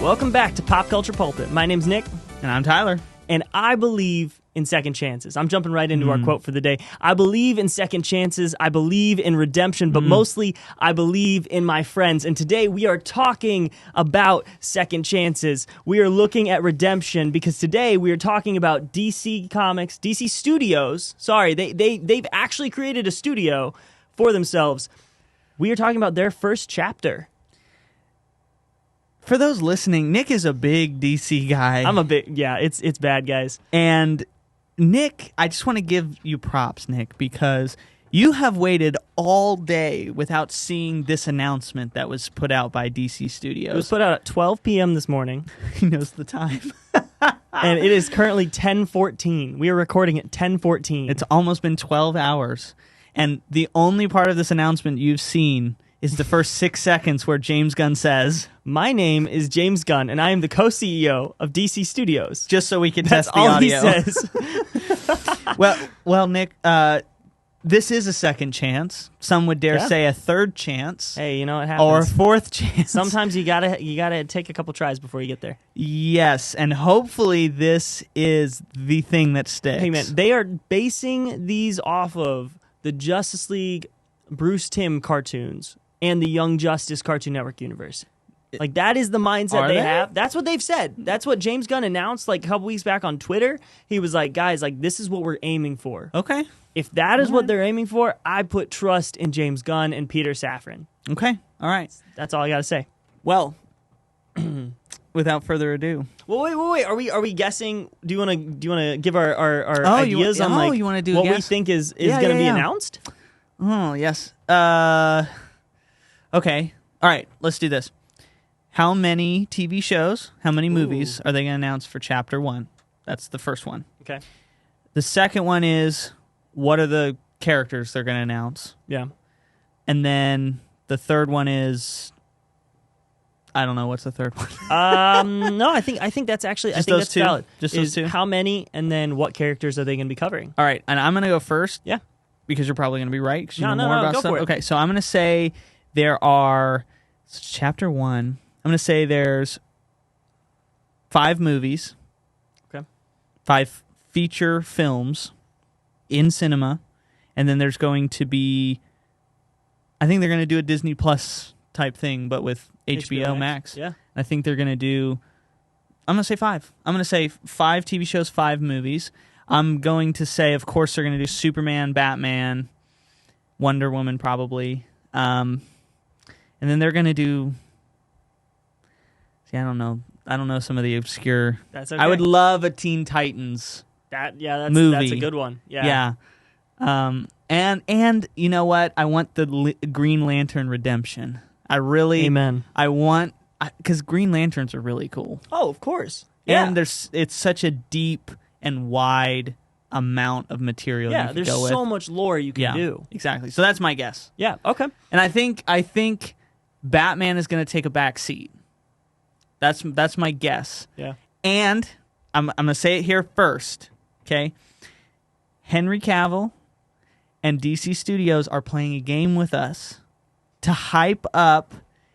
Welcome back to Popculture Pulpit. My name's Nick. And I'm Tyler. And I believe in second chances. I'm jumping right into our quote for the day. I believe in second chances. I believe in redemption, but mostly I believe in my friends. And today we are talking about second chances. We are looking at redemption because today we are talking about DC Comics, DC Studios. Sorry, they've actually created a studio for themselves. We are talking about their first chapter. For those listening, Nick is a big DC guy. I'm a big, yeah, it's bad, guys. And Nick, I just want to give you props, Nick, because you have waited all day without seeing this announcement that was put out by DC Studios. It was put out at 12 p.m. this morning. He knows the time. And it is currently 10:14. We are recording at 10:14. It's almost been 12 hours. And the only part of this announcement you've seen is the first 6 seconds where James Gunn says, "My name is James Gunn, and I am the co-CEO of DC Studios." Just so we can That's test the all audio. he says. Well, Nick, this is a second chance. Some would dare say a third chance. Hey, you know what happens? Or a fourth chance. Sometimes you gotta take a couple tries before you get there. Yes, and hopefully this is the thing that sticks. Hey, man, they are basing these off of the Justice League Bruce Timm cartoons and the Young Justice Cartoon Network universe. Like, that is the mindset they have. That's what they've said. That's what James Gunn announced like a couple weeks back on Twitter. He was like, guys, like, this is what we're aiming for. Okay. If that is what they're aiming for, I put trust in James Gunn and Peter Safran. Okay. All right. That's all I got to say. Well, without further ado. Well, wait. Are we guessing? Do you want to give our ideas on like you wanna do a what guess? we think is going to be announced? Oh, yes. Okay. All right. Let's do this. How many TV shows, how many movies are they going to announce for Chapter 1? That's the first one. Okay. The second one is, what are the characters they're going to announce? Yeah. And then the third one is, I don't know, what's the third one? No, I think that's actually Just I think those that's two? valid. Just Is those two? how many, and then what characters are they going to be covering? All right, and I'm going to go first. Yeah. Because you're probably going to be right, because you No, know more about go stuff. for it. Okay, so I'm going to say there are, Chapter 1, I'm going to say there's 5 movies. Okay. 5 feature films in cinema, and then there's going to be, I think they're going to do a Disney Plus type thing, but with HBO Max. Yeah. I think they're going to do, I'm going to say 5. I'm going to say 5 TV shows, 5 movies. I'm going to say, of course, they're going to do Superman, Batman, Wonder Woman probably. And then they're going to do, see, I don't know some of the obscure. That's okay. I would love a Teen Titans movie. That's a good one. Yeah. Yeah. And you know what? I want the Green Lantern redemption. I really, Amen. I want, because Green Lanterns are really cool. Oh, of course. Yeah. And it's such a deep and wide amount of material you can there's go with. so much lore you can do. Exactly. So that's my guess. Yeah, okay. And I think Batman is going to take a back seat. That's my guess. Yeah. And I'm going to say it here first, okay? Henry Cavill and DC Studios are playing a game with us to hype up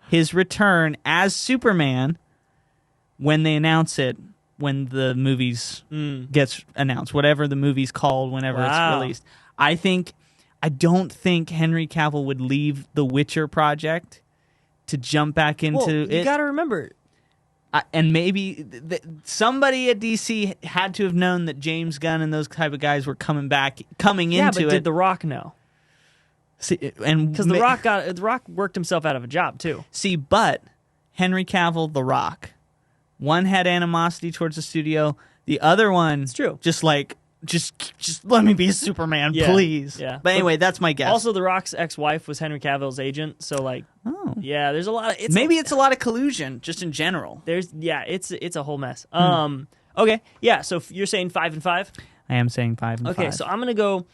his return as Superman when they announce it, when the movies gets announced, whatever the movie's called, whenever it's released. I don't think Henry Cavill would leave the Witcher project to jump back into it. You got to remember. And maybe somebody at DC had to have known that James Gunn and those type of guys were coming into Yeah, but it. did The Rock know? Because The Rock worked himself out of a job too. See, but Henry Cavill, The Rock, one had animosity towards the studio. The other one, It's true. just let me be a Superman, Yeah, please. yeah. But anyway, that's my guess. Also, The Rock's ex-wife was Henry Cavill's agent, so like, yeah, there's a lot of it's a lot of collusion just in general. It's a whole mess. Okay, yeah. So you're saying 5 and 5? I am saying 5 and 5. Okay, so I'm gonna go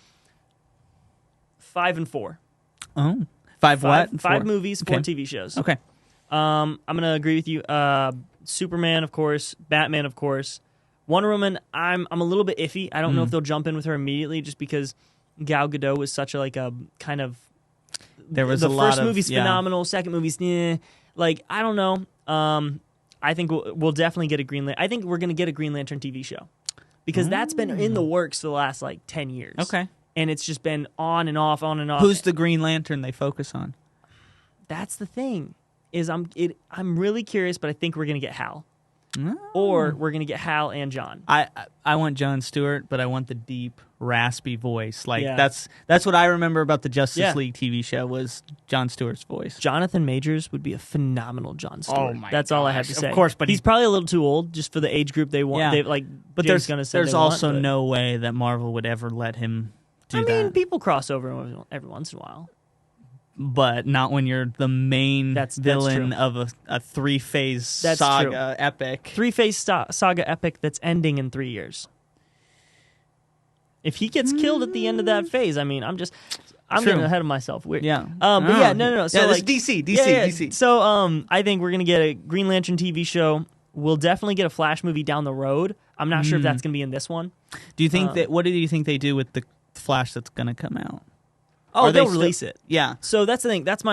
5 and 4. Oh, 5 what? 5 movies, 4 Okay. TV shows. Okay. I'm gonna agree with you. Superman, of course. Batman, of course. Wonder Woman, I'm a little bit iffy. I don't know if they'll jump in with her immediately, just because Gal Gadot was such a kind of. There was the a lot first of, movie's phenomenal. Second movie's like I don't know. I think we'll definitely get a Green Lantern. I think we're going to get a Green Lantern TV show because that's been in the works for the last 10 years. Okay. And it's just been on and off, on and off. Who's the Green Lantern they focus on? That's the thing. I'm really curious, but I think we're going to get Hal. Oh. Or we're going to get Hal and John. I want Jon Stewart, but I want the deep, raspy voice. That's what I remember about the Justice League TV show was Jon Stewart's voice. Jonathan Majors would be a phenomenal Jon Stewart. Oh my That's gosh. all I have to say. Of course, but he's probably a little too old just for the age group they want. Yeah. But there's also no way that Marvel would ever let him do that. I mean, people cross over every once in a while. But not when you're the main villain true. of a three-phase That's saga true. epic. Three-phase saga epic that's ending in 3 years. If he gets killed at the end of that phase, I mean, I'm getting ahead of myself. Weird. Yeah. But yeah, no. So this is DC. So I think we're gonna get a Green Lantern TV show. We'll definitely get a Flash movie down the road. I'm not sure if that's gonna be in this one. Do you think what do you think they do with the Flash that's gonna come out? Oh, they'll release it. Yeah. So that's the thing. That's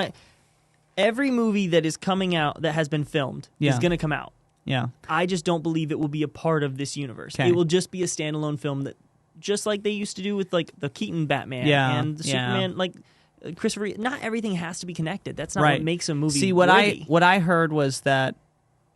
every movie that is coming out that has been filmed is going to come out. Yeah. I just don't believe it will be a part of this universe. Okay. It will just be a standalone film that, just like they used to do with the Keaton Batman and the Superman, Christopher. Not everything has to be connected. That's not what makes a movie. See, what I heard was that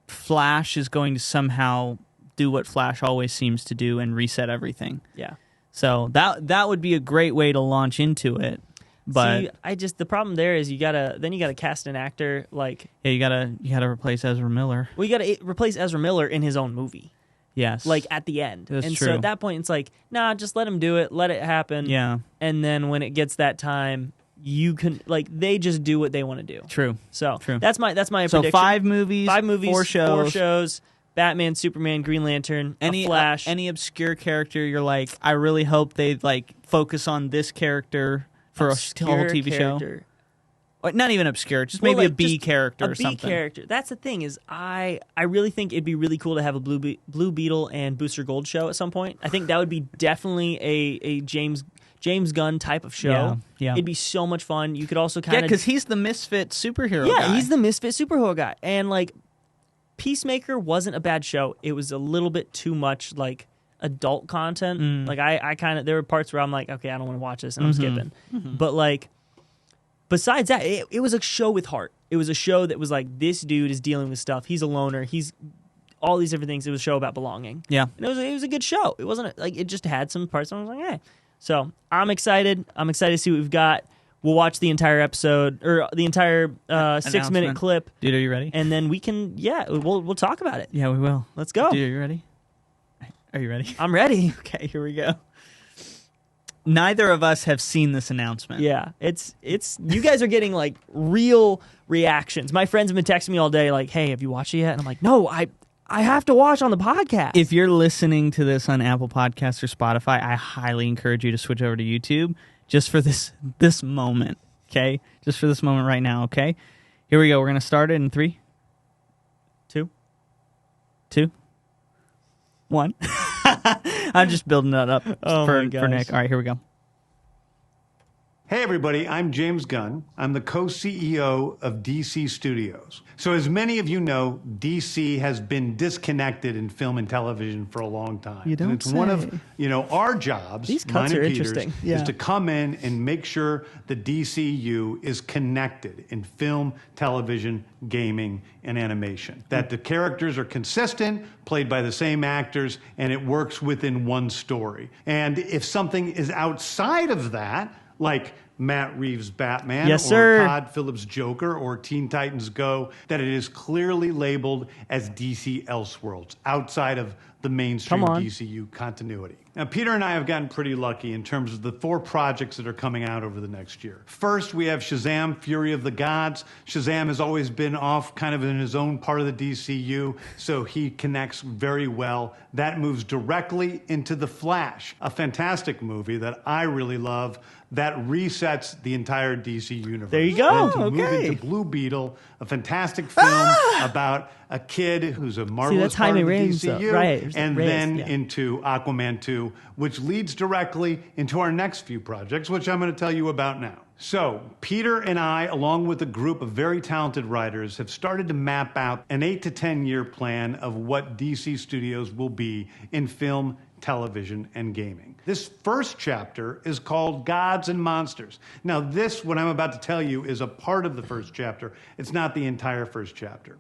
Flash is going to somehow do what Flash always seems to do and reset everything. Yeah. So that would be a great way to launch into it. But see, the problem there is you gotta cast an actor you gotta replace Ezra Miller. Well, you gotta replace Ezra Miller in his own movie. Yes, at the end. That's and true. So at that point, it's nah, just let him do it, let it happen. Yeah, and then when it gets that time, you can they just do what they want to do. True. So true. That's my prediction. So 5 movies, 4 shows. Batman, Superman, Green Lantern, Flash. Any obscure character, you're like, I really hope they focus on this character for a whole TV show. Or not even obscure, just maybe a B character or something. A B character. That's the thing is, I really think it'd be really cool to have a Blue Beetle and Booster Gold show at some point. I think that would be definitely a James Gunn type of show. Yeah. It'd be so much fun. You could also kind of because he's the misfit superhero guy. Yeah, he's the misfit superhero guy. And Peacemaker wasn't a bad show. It was a little bit too much adult content. I kind of, there were parts where I'm like, okay, I don't want to watch this and I'm skipping. But besides that, it was a show with heart. It was a show that was this dude is dealing with stuff. He's a loner. He's all these different things. It was a show about belonging. Yeah. And it was a good show. It wasn't it just had some parts where I was like, hey. So I'm excited. I'm excited to see what we've got. We'll watch the entire episode or the entire 6-minute clip. Dude, are you ready? And then we can, we'll talk about it. Yeah, we will. Let's go. Dude, are you ready? Are you ready? I'm ready. Okay, here we go. Neither of us have seen this announcement. Yeah, it's you guys are getting real reactions. My friends have been texting me all day hey, have you watched it yet? And I'm like, no, I have to watch on the podcast. If you're listening to this on Apple Podcasts or Spotify, I highly encourage you to switch over to YouTube just for this moment, okay? Just for this moment right now, okay? Here we go. We're going to start it in 3, 2, 1. I'm just building that up for Nick. All right, here we go. Hey everybody, I'm James Gunn. I'm the co-CEO of DC Studios. So as many of you know, DC has been disconnected in film and television for a long time. You don't and it's say. One of our jobs, these cuts mine are and Peter's, interesting. is to come in and make sure the DCU is connected in film, television, gaming, and animation. That the characters are consistent, played by the same actors, and it works within one story. And if something is outside of that, like Matt Reeves' Batman, yes, or sir. Todd Phillips' Joker, or Teen Titans Go, that it is clearly labeled as DC Elseworlds, outside of the mainstream DCU continuity. Now, Peter and I have gotten pretty lucky in terms of the 4 projects that are coming out over the next year. First, we have Shazam! Fury of the Gods. Shazam has always been off kind of in his own part of the DCU, so he connects very well. That moves directly into The Flash, a fantastic movie that I really love that resets the entire DC universe. There you go. And to move into Blue Beetle, a fantastic film about a kid who's a marvelous part of the DCU, right. and then into Aquaman 2, which leads directly into our next few projects, which I'm going to tell you about now. So, Peter and I, along with a group of very talented writers, have started to map out an 8 to 10 year plan of what DC Studios will be in film, television, and gaming. This first chapter is called Gods and Monsters. Now, this, what I'm about to tell you, is a part of the first chapter. It's not the entire first chapter.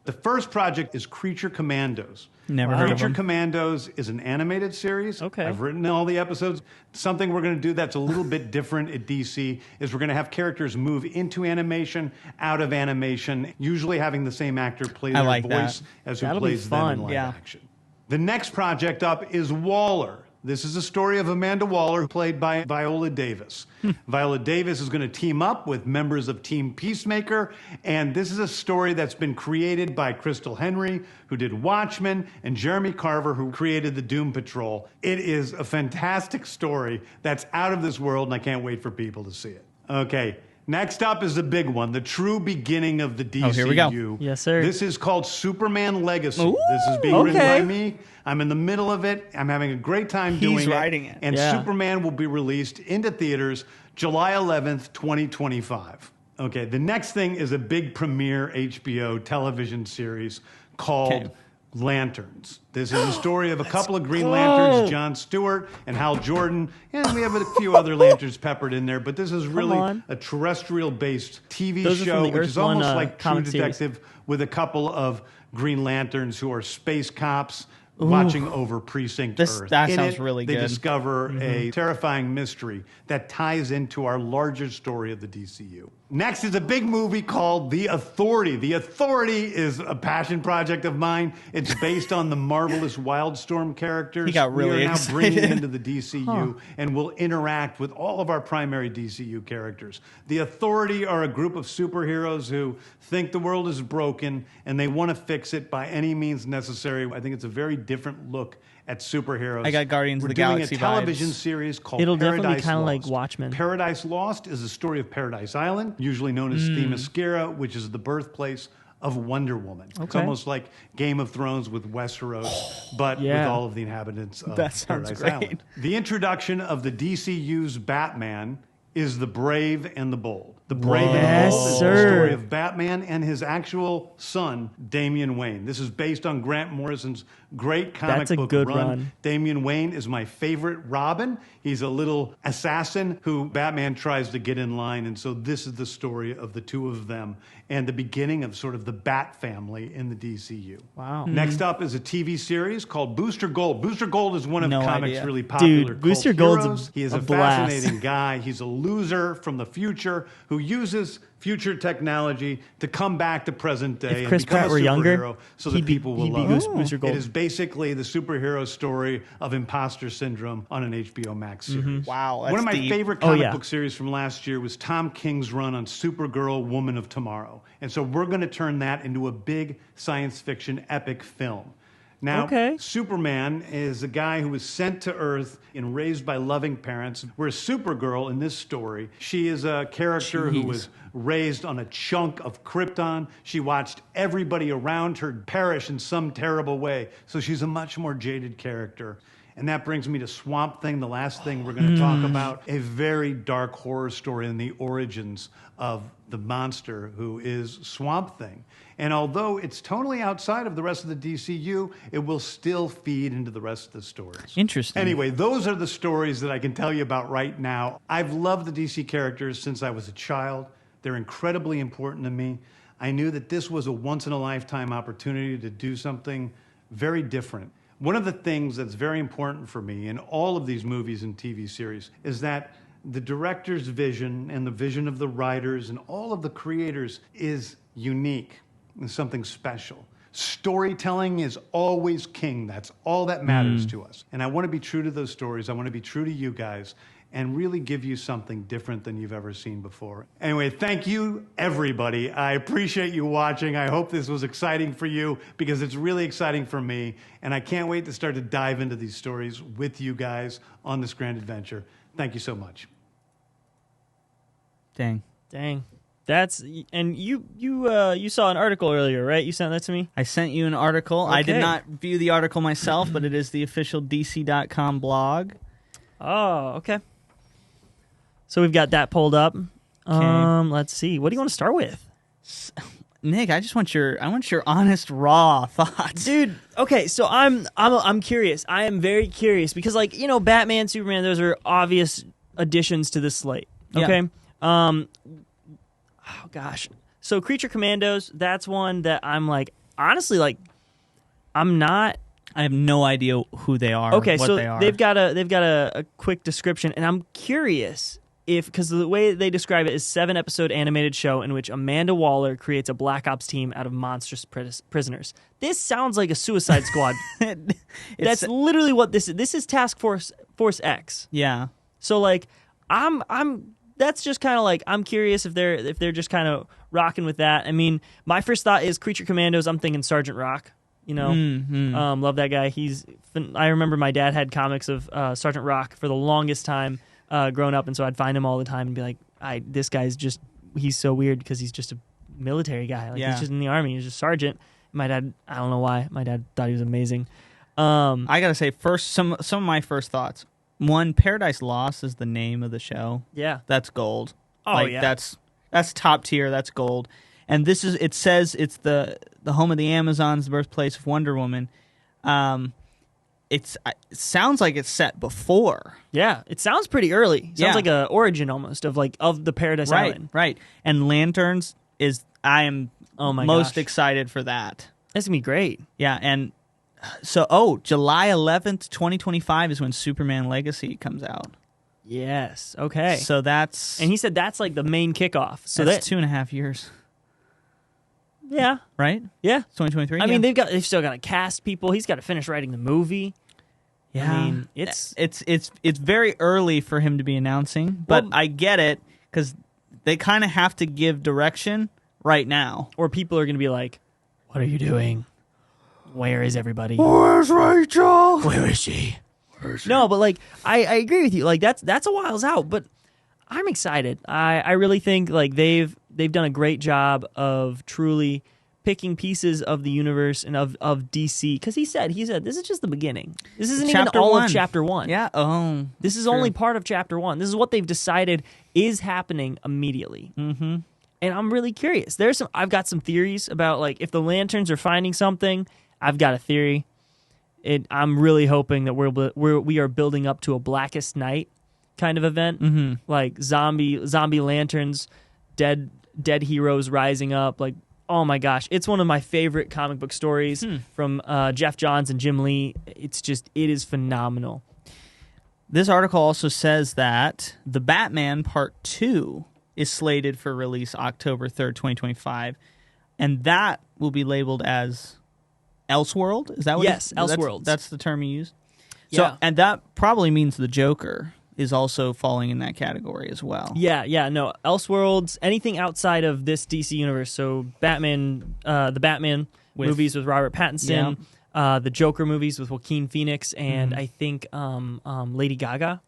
The first project is Creature Commandos. Never heard of Creature them. Commandos is an animated series. Okay. I've written all the episodes. Something we're going to do that's a little bit different at DC is we're going to have characters move into animation, out of animation, usually having the same actor play their voice as who That'll be plays them in fun. live Yeah. action. The next project up is Waller. This is a story of Amanda Waller, played by Viola Davis. Viola Davis is going to team up with members of Team Peacemaker, and this is a story that's been created by Crystal Henry, who did Watchmen, and Jeremy Carver, who created the Doom Patrol. It is a fantastic story that's out of this world, and I can't wait for people to see it. Okay. Next up is the big one, the true beginning of the DCU. Oh, here we go. Yes, sir. This is called Superman Legacy. Ooh, This is being written okay. by me. I'm in the middle of it. I'm having a great time doing it. He's writing it. And Yeah. Superman will be released into theaters July 11th, 2025. Okay, the next thing is a big premiere HBO television series called Okay. Lanterns. This is a story of a couple of Green Lanterns, Jon Stewart and Hal Jordan, and we have a few other Lanterns peppered in there, but this is really on. a terrestrial-based TV Those are from show, the which Earth is almost One, like True comic series. Detective with a couple of Green Lanterns who are space cops watching over Precinct Earth. That In sounds it, really they good. discover a terrifying mystery that ties into our larger story of the DCU. Next is a big movie called The Authority. The Authority is a passion project of mine. It's based on the marvelous Wildstorm characters. He got really we are now excited. bringing into the DCU and will interact with all of our primary DCU characters. The Authority are a group of superheroes who think the world is broken and they want to fix it by any means necessary. I think it's a very different look at superheroes. I got Guardians of We're the doing Galaxy a television vibes. series called It'll definitely be Paradise kinda like Lost. Watchmen. Paradise Lost is a story of Paradise Island, usually known as Themyscira, which is the birthplace of Wonder Woman. It's Okay. almost like Game of Thrones with Westeros, but with Yeah. all of the inhabitants of That sounds Paradise great. Island. The introduction of the DCU's Batman is The Brave and the Bold. The Brave and the Yes, Bold is sir. the story of Batman and his actual son, Damian Wayne. This is based on Grant Morrison's great comic That's a book good run. run. Damian Wayne is my favorite Robin. He's a little assassin who Batman tries to get in line. And so this is the story of the two of them and the beginning of sort of the Bat family in the DCU. Wow. Next up is a TV series called Booster Gold. Booster Gold is one of No comics' idea. really popular Dude, Booster cult Gold's heroes. He is a a blast. fascinating guy. He's a loser from the future who uses future technology to come back to present day If Chris and become Pratt a were younger, superhero so that he'd be- people will he'd be love Goose- him. Booster Gold. It is basically the superhero story of imposter syndrome on an HBO Max series. Wow, that's One of my deep. favorite Oh, comic yeah. book series from last year was Tom King's run on Supergirl, Woman of Tomorrow. And so we're going to turn that into a big science fiction epic film. Now, Okay. Superman is a guy who was sent to Earth and raised by loving parents. Whereas Supergirl in this story, she is a character who Jeez. was raised on a chunk of Krypton. She watched everybody around her perish in some terrible way. So she's a much more jaded character. And that brings me to Swamp Thing, the last thing we're going to talk about. A very dark horror story in the origins of the monster who is Swamp Thing. And although it's totally outside of the rest of the DCU, it will still feed into the rest of the stories. Interesting. Anyway, those are the stories that I can tell you about right now. I've loved the DC characters since I was a child. They're incredibly important to me. I knew that this was a once-in-a-lifetime opportunity to do something very different. One of the things that's very important for me in all of these movies and TV series is that the director's vision and the vision of the writers and all of the creators is unique and something special. Storytelling is always king. That's all that matters to us. And I want to be true to those stories. I want to be true to you guys and really give you something different than you've ever seen before. Anyway, thank you, everybody. I appreciate you watching. I hope this was exciting for you because it's really exciting for me. And I can't wait to start to dive into these stories with you guys on this grand adventure. Thank you so much. Dang. Dang. That's and you saw an article earlier, right? You sent that to me? I sent you an article. I did Okay. not view the article myself, but it is the official DC.com blog. Oh, okay. So we've got that pulled up. Let's see. What do you want to start with? Nick, I want your honest, raw thoughts, dude. Okay, so I'm curious. I am very curious because, like, you know, Batman, Superman, those are obvious additions to the slate. Okay. Yeah. Oh gosh. So Creature Commandos, that's one that I'm like, honestly, like, I have no idea who they are. Okay, what so they are. they've got a quick description, and I'm curious. Because the way they describe it is 7-episode animated show in which Amanda Waller creates a Black Ops team out of monstrous prisoners. This sounds like a Suicide Squad. That's literally what this is. This is Task Force X. Yeah. So like, that's just kind of like, I'm curious if they're just kind of rocking with that. I mean, my first thought is Creature Commandos. I'm thinking Sergeant Rock. You know, love that guy. I remember my dad had comics of Sergeant Rock for the longest time. Growing up, and so I'd find him all the time and be like, this guy's just, he's so weird because he's just a military guy. Like, he's just in the army. He's just sergeant. My dad, I don't know why, my dad thought he was amazing. I gotta say, first, some of my first thoughts. One, Paradise Lost is the name of the show. Yeah. That's gold. Oh, yeah. That's top tier. That's gold. And it says it's the home of the Amazons, the birthplace of Wonder Woman. It sounds like it's set before. Yeah, it sounds pretty early. Sounds like a origin almost of the Paradise Island. Right. And Lanterns I am most excited for that. That's gonna be great. Yeah, and so July 11th, 2025 is when Superman Legacy comes out. Yes. Okay. So and he said that's like the main kickoff. So that's 2.5 years. Yeah. Right? Yeah. 2023. I mean, they've still got to cast people. He's got to finish writing the movie. Yeah. I mean, it's very early for him to be announcing, but I get it because they kind of have to give direction right now, or people are going to be like, "What are you doing? Where is everybody? Where's Rachel? Where is she?" No, but like I agree with you. Like that's a whiles out, but I'm excited. I really think like they've done a great job of truly picking pieces of the universe and of DC, because he said this is just the beginning. This isn't even all of Chapter 1. Yeah. Oh, this is only part of Chapter 1. This is what they've decided is happening immediately. Mm-hmm. And I'm really curious. I've got some theories about like if the Lanterns are finding something. I've got a theory. I'm really hoping that we are building up to a Blackest Night kind of event, like zombie lanterns, dead heroes rising up. Like, oh my gosh, it's one of my favorite comic book stories from Jeff Johns and Jim Lee. It is phenomenal. This article also says that The Batman Part 2 is slated for release October 3rd, 2025, and that will be labeled as Elseworld. Is that what? Yes, Elseworlds. That's the term you used. Yeah. So, and that probably means the Joker is also falling in that category as well. Yeah, no. Elseworlds, anything outside of this DC universe. So Batman, the Batman movies with Robert Pattinson, the Joker movies with Joaquin Phoenix, and I think Lady Gaga.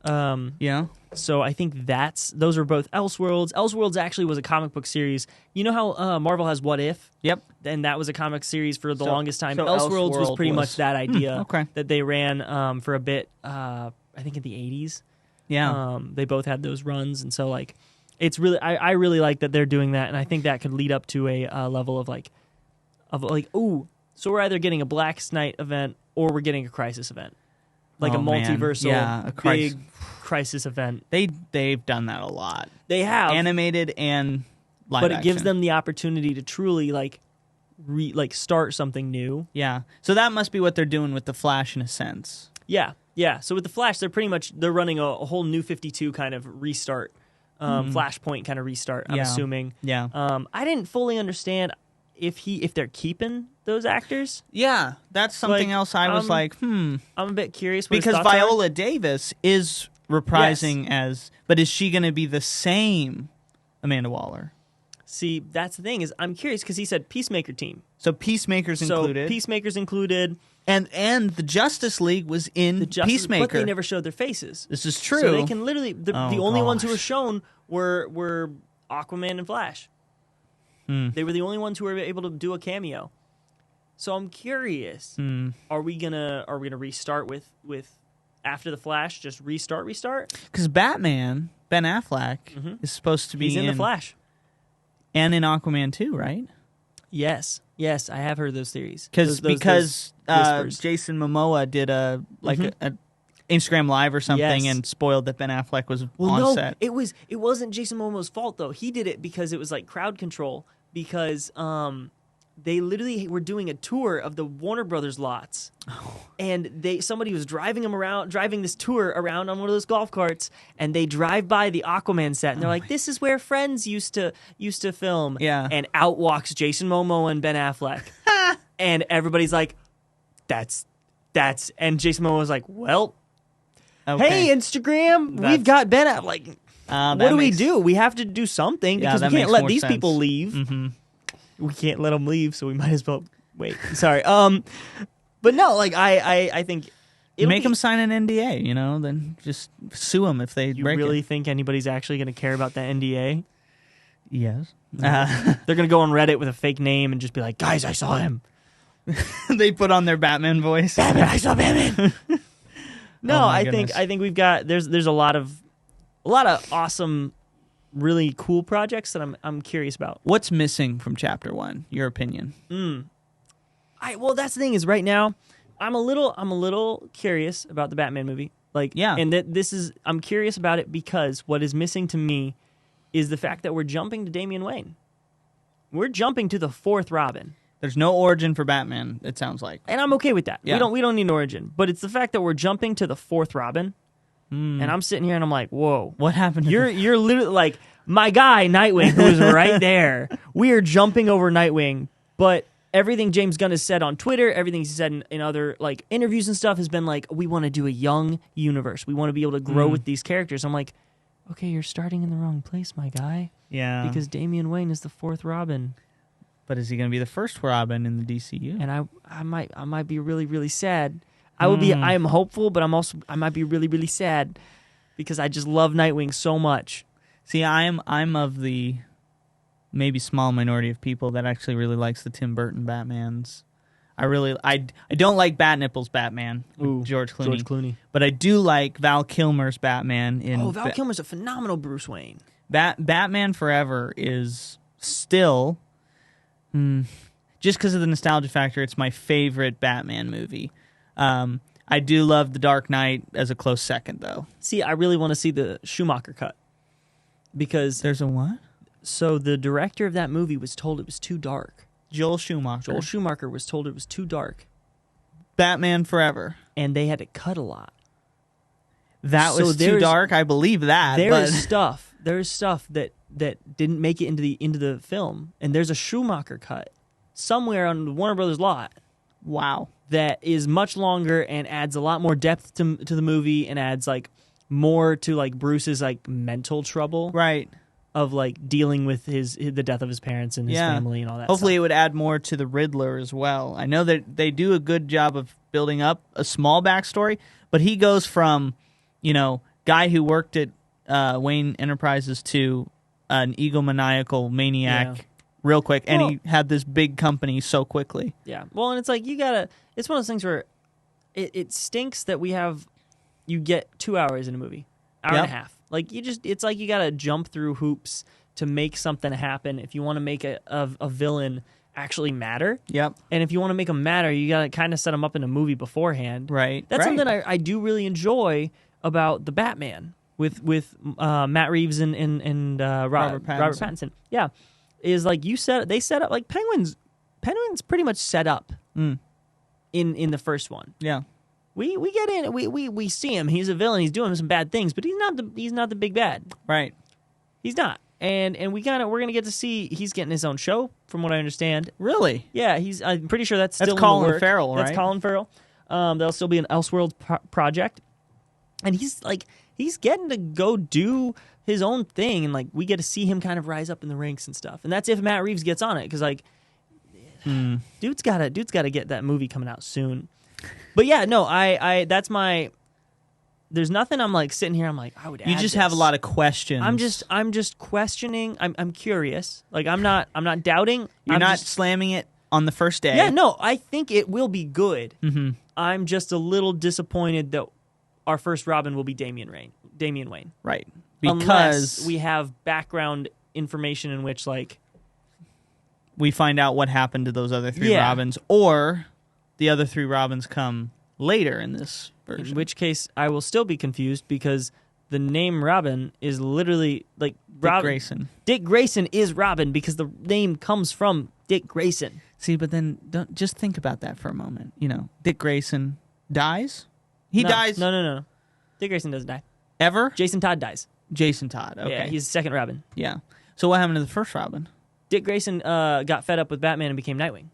Yeah. So I think those are both Elseworlds. Elseworlds actually was a comic book series. You know how Marvel has What If? Yep. And that was a comic series for the longest time. So Elseworlds was pretty much that idea okay. that they ran for a bit, I think in the 80s. Yeah. They both had those runs. And so like, it's really, I really like that they're doing that. And I think that could lead up to a level of like, ooh, so we're either getting a Blackest Night event or we're getting a Crisis event. Like a multiversal, big Crisis event. They've done that a lot. They have. Animated and live But it action. gives them the opportunity to truly start something new. Yeah. So that must be what they're doing with The Flash in a sense. Yeah. So with The Flash, they're running a whole New 52 kind of restart, Flashpoint kind of restart, I'm assuming. Yeah. I didn't fully understand if they're keeping those actors. Yeah, that's something else I was I'm a bit curious because Viola Davis is reprising but is she going to be the same Amanda Waller? See, that's the thing is I'm curious because he said Peacemaker team. So Peacemaker's included. Peacemaker's included. And the Justice League was in Peacemaker. But they never showed their faces. This is true. So they can literally the only ones who were shown were Aquaman and Flash. They were the only ones who were able to do a cameo. So I'm curious. Are we gonna restart with after the Flash? Just restart? Because Batman Ben Affleck is supposed to be He's in The Flash. And in Aquaman 2, right? Yes, I have heard those theories. Because Jason Momoa did a Instagram Live or something and spoiled that Ben Affleck was on set. It wasn't Jason Momoa's fault though. He did it because it was like crowd control because they literally were doing a tour of the Warner Brothers lots. And somebody was driving this tour around on one of those golf carts, and they drive by the Aquaman set, and they're like, "This is where Friends used to film." Yeah. And out walks Jason Momoa and Ben Affleck, and everybody's like, "That's," and Jason Momoa was like, "Well, okay. hey Instagram, we've got Ben Affleck. What do we do? We have to do something because we can't let these people leave." Mm-hmm. We can't let them leave, so we might as well wait. Sorry. But no, like I think make them sign an NDA, then just sue them if they break it. You really think anybody's actually going to care about that NDA? Yes. They're going to go on Reddit with a fake name and just be like, "Guys, I saw him." They put on their Batman voice. Batman, I saw Batman. No, I think we've got there's a lot of awesome, really cool projects that I'm curious about. What's missing from Chapter 1? Your opinion? Well, that's the thing is right now, I'm a little curious about the Batman movie. And I'm curious about it because what is missing to me is the fact that we're jumping to Damian Wayne. We're jumping to the fourth Robin. There's no origin for Batman, it sounds like. And I'm okay with that. Yeah. We don't need an origin. But it's the fact that we're jumping to the fourth Robin. And I'm sitting here and I'm like, whoa. What happened? You're literally like, my guy, Nightwing, who was right there. We are jumping over Nightwing. But everything James Gunn has said on Twitter, everything he's said in other like interviews and stuff has been like, we want to do a young universe. We want to be able to grow with these characters. I'm like, okay, you're starting in the wrong place, my guy. Yeah. Because Damian Wayne is the fourth Robin. But is he going to be the first Robin in the DCU? And I might be really, really sad. I am hopeful, but I might be really, really sad because I just love Nightwing so much. See, I'm of the maybe small minority of people that actually really likes the Tim Burton Batmans. I don't like Bat Nipples Batman with George Clooney. But I do like Val Kilmer's Batman Val Kilmer's a phenomenal Bruce Wayne. Batman Forever is still just because of the nostalgia factor, it's my favorite Batman movie. I do love The Dark Knight as a close second, though. See, I really want to see the Schumacher cut. Because there's a what? So the director of that movie was told it was too dark. Joel Schumacher was told it was too dark. Batman Forever. And they had to cut a lot. That was too dark? I believe that. There's stuff that didn't make it into the film. And there's a Schumacher cut somewhere on the Warner Brothers lot. Wow. That is much longer and adds a lot more depth to the movie and adds like more to like Bruce's like mental trouble, right? Of like dealing with the death of his parents and his family and all that. Hopefully, stuff. It would add more to the Riddler as well. I know that they do a good job of building up a small backstory, but he goes from guy who worked at Wayne Enterprises to an egomaniacal maniac. Yeah. Real quick, and he had this big company so quickly. Yeah. Well, and it's like it's one of those things where it stinks that you get 2 hours in a movie, hour and a half. Like it's like you gotta jump through hoops to make something happen if you want to make a villain actually matter. Yep. And if you want to make them matter, you gotta kind of set them up in a movie beforehand. Right. That's something I do really enjoy about the Batman with Matt Reeves and Robert Pattinson. Yeah. Is like they set up like Penguin's pretty much set up in the first one. Yeah. We get in we see him. He's a villain. He's doing some bad things, but he's not the big bad. Right. He's not. And we're gonna get to see he's getting his own show, from what I understand. Really? Yeah. I'm pretty sure that's still Colin in the work. Farrell, right? That's Colin Farrell. There'll still be an Elseworlds project, and he's getting to go do his own thing, and like we get to see him kind of rise up in the ranks and stuff. And that's if Matt Reeves gets on it, because like dude's gotta get that movie coming out soon. But yeah, no, I that's my. There's nothing I'm like sitting here. I'm like I would. You just have a lot of questions. I'm just questioning. I'm curious. Like I'm not doubting. You're not slamming it on the first day. Yeah, no, I think it will be good. Mm-hmm. I'm just a little disappointed that our first Robin will be Damian Wayne. Right. Unless we have background information in which, like, we find out what happened to those other 3 Robins, or the other 3 Robins come later in this version. In which case, I will still be confused because the name Robin is literally like Dick Grayson. Dick Grayson is Robin because the name comes from Dick Grayson. See, but then don't just think about that for a moment. You know, Dick Grayson dies. He dies. No. Dick Grayson doesn't die. Ever? Jason Todd dies. Jason Todd. Okay. Yeah, he's the second Robin. Yeah. So what happened to the first Robin? Dick Grayson got fed up with Batman and became Nightwing.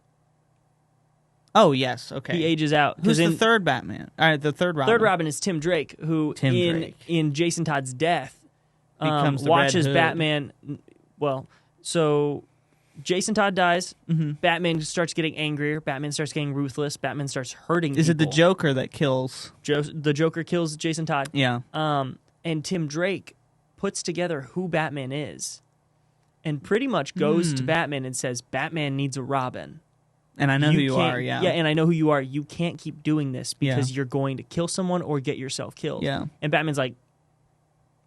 Oh, yes. Okay. He ages out. Who's the third Batman? The third Robin. Third Robin is Tim Drake, who in Jason Todd's death becomes the watches Red Hood. Batman. Well, so Jason Todd dies. Mm-hmm. Batman starts getting angrier. Batman starts getting ruthless. Batman starts hurting people. Is it the Joker that kills? The Joker kills Jason Todd. Yeah. And Tim Drake puts together who Batman is and pretty much goes to Batman and says, Batman needs a Robin. And I know who you are, yeah. Yeah, and I know who you are. You can't keep doing this because you're going to kill someone or get yourself killed. Yeah. And Batman's like,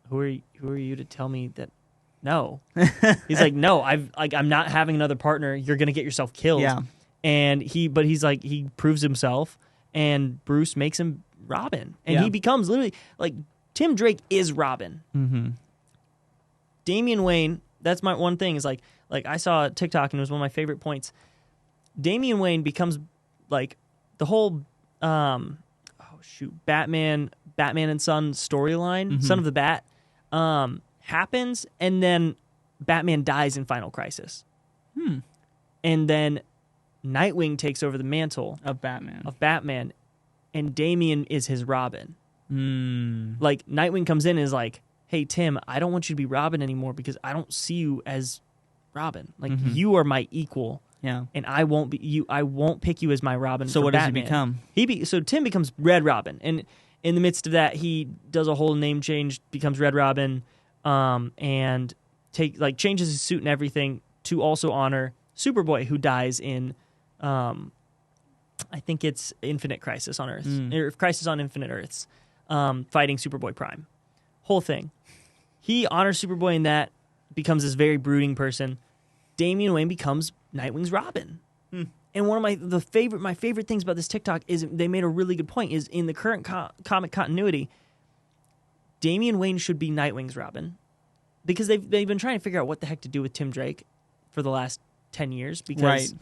who are you to tell me that? No. He's like, no, I'm not having another partner. You're going to get yourself killed. Yeah. And he proves himself, and Bruce makes him Robin. And he becomes literally, like, Tim Drake is Robin. Mm-hmm. Damian Wayne, that's my one thing, is like I saw a TikTok, and it was one of my favorite points. Damian Wayne becomes like the whole Batman and Son storyline, Son of the Bat, happens, and then Batman dies in Final Crisis. And then Nightwing takes over the mantle of Batman, and Damian is his Robin. Like, Nightwing comes in and is like, hey, Tim, I don't want you to be Robin anymore because I don't see you as Robin. Like, you are my equal. Yeah. And I won't pick you as my Robin. So for what Batman. does he become? So Tim becomes Red Robin, and in the midst of that, he does a whole name change, becomes Red Robin, and changes his suit and everything to also honor Superboy, who dies in, I think it's Infinite Crisis on Earth, or Crisis on Infinite Earths, fighting Superboy Prime. Whole thing. He honors Superboy in that, becomes this very brooding person. Damian Wayne becomes Nightwing's Robin. And one of my favorite things about this TikTok is they made a really good point, is in the current comic continuity, Damian Wayne should be Nightwing's Robin, because they've been trying to figure out what the heck to do with Tim Drake for the last 10 years, because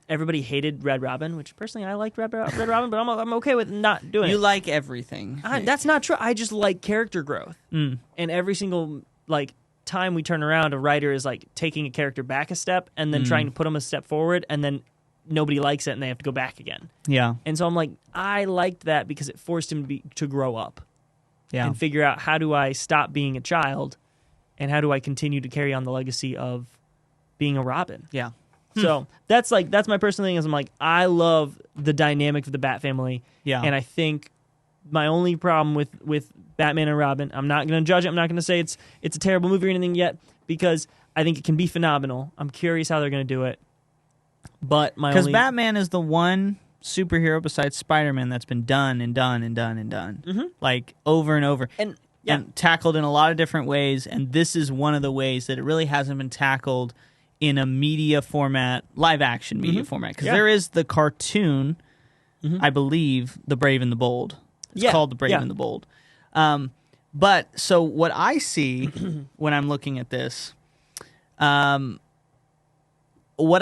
everybody hated Red Robin, which personally I liked Red Robin, but I'm okay with not doing it. You like everything. That's not true. I just like character growth. And every single time we turn around, a writer is like taking a character back a step and then trying to put them a step forward, and then nobody likes it and they have to go back again. Yeah. And so I'm like, I liked that because it forced him to grow up. Yeah. And figure out, how do I stop being a child and how do I continue to carry on the legacy of being a Robin? Yeah. So that's my personal thing, is I'm like, I love the dynamic of the Bat family. Yeah. And I think my only problem with Batman and Robin, I'm not going to judge it. I'm not going to say it's a terrible movie or anything yet, because I think it can be phenomenal. I'm curious how they're going to do it. But because Batman is the one superhero besides Spider-Man that's been done and done and done and done, like over and over, and tackled in a lot of different ways. And this is one of the ways that it really hasn't been tackled in a media format, live action media format, because there is the cartoon, I believe, The Brave and the Bold. It's called The Brave and the Bold. But so what I see when I'm looking at this, what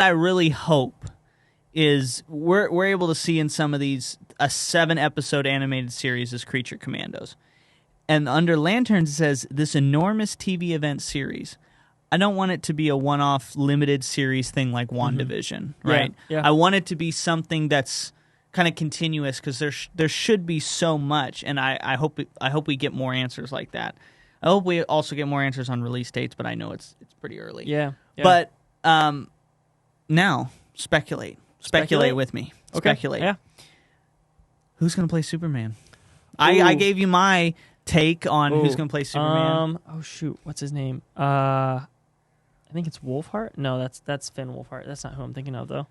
I really hope is we're able to see in some of these a 7-episode animated series as Creature Commandos. And under Lanterns it says this enormous TV event series. I don't want it to be a one-off limited series thing like WandaVision, right? Yeah. I want it to be something that's kind of continuous, because there should be so much, and I hope we get more answers like that. I hope we also get more answers on release dates, but I know it's pretty early. Yeah. But now speculate with me. Okay. Speculate. Yeah. Who's going to play Superman? I gave you my take on who's going to play Superman. Oh shoot, what's his name? I think it's Wolfheart. No, that's Finn Wolfhard. That's not who I'm thinking of though.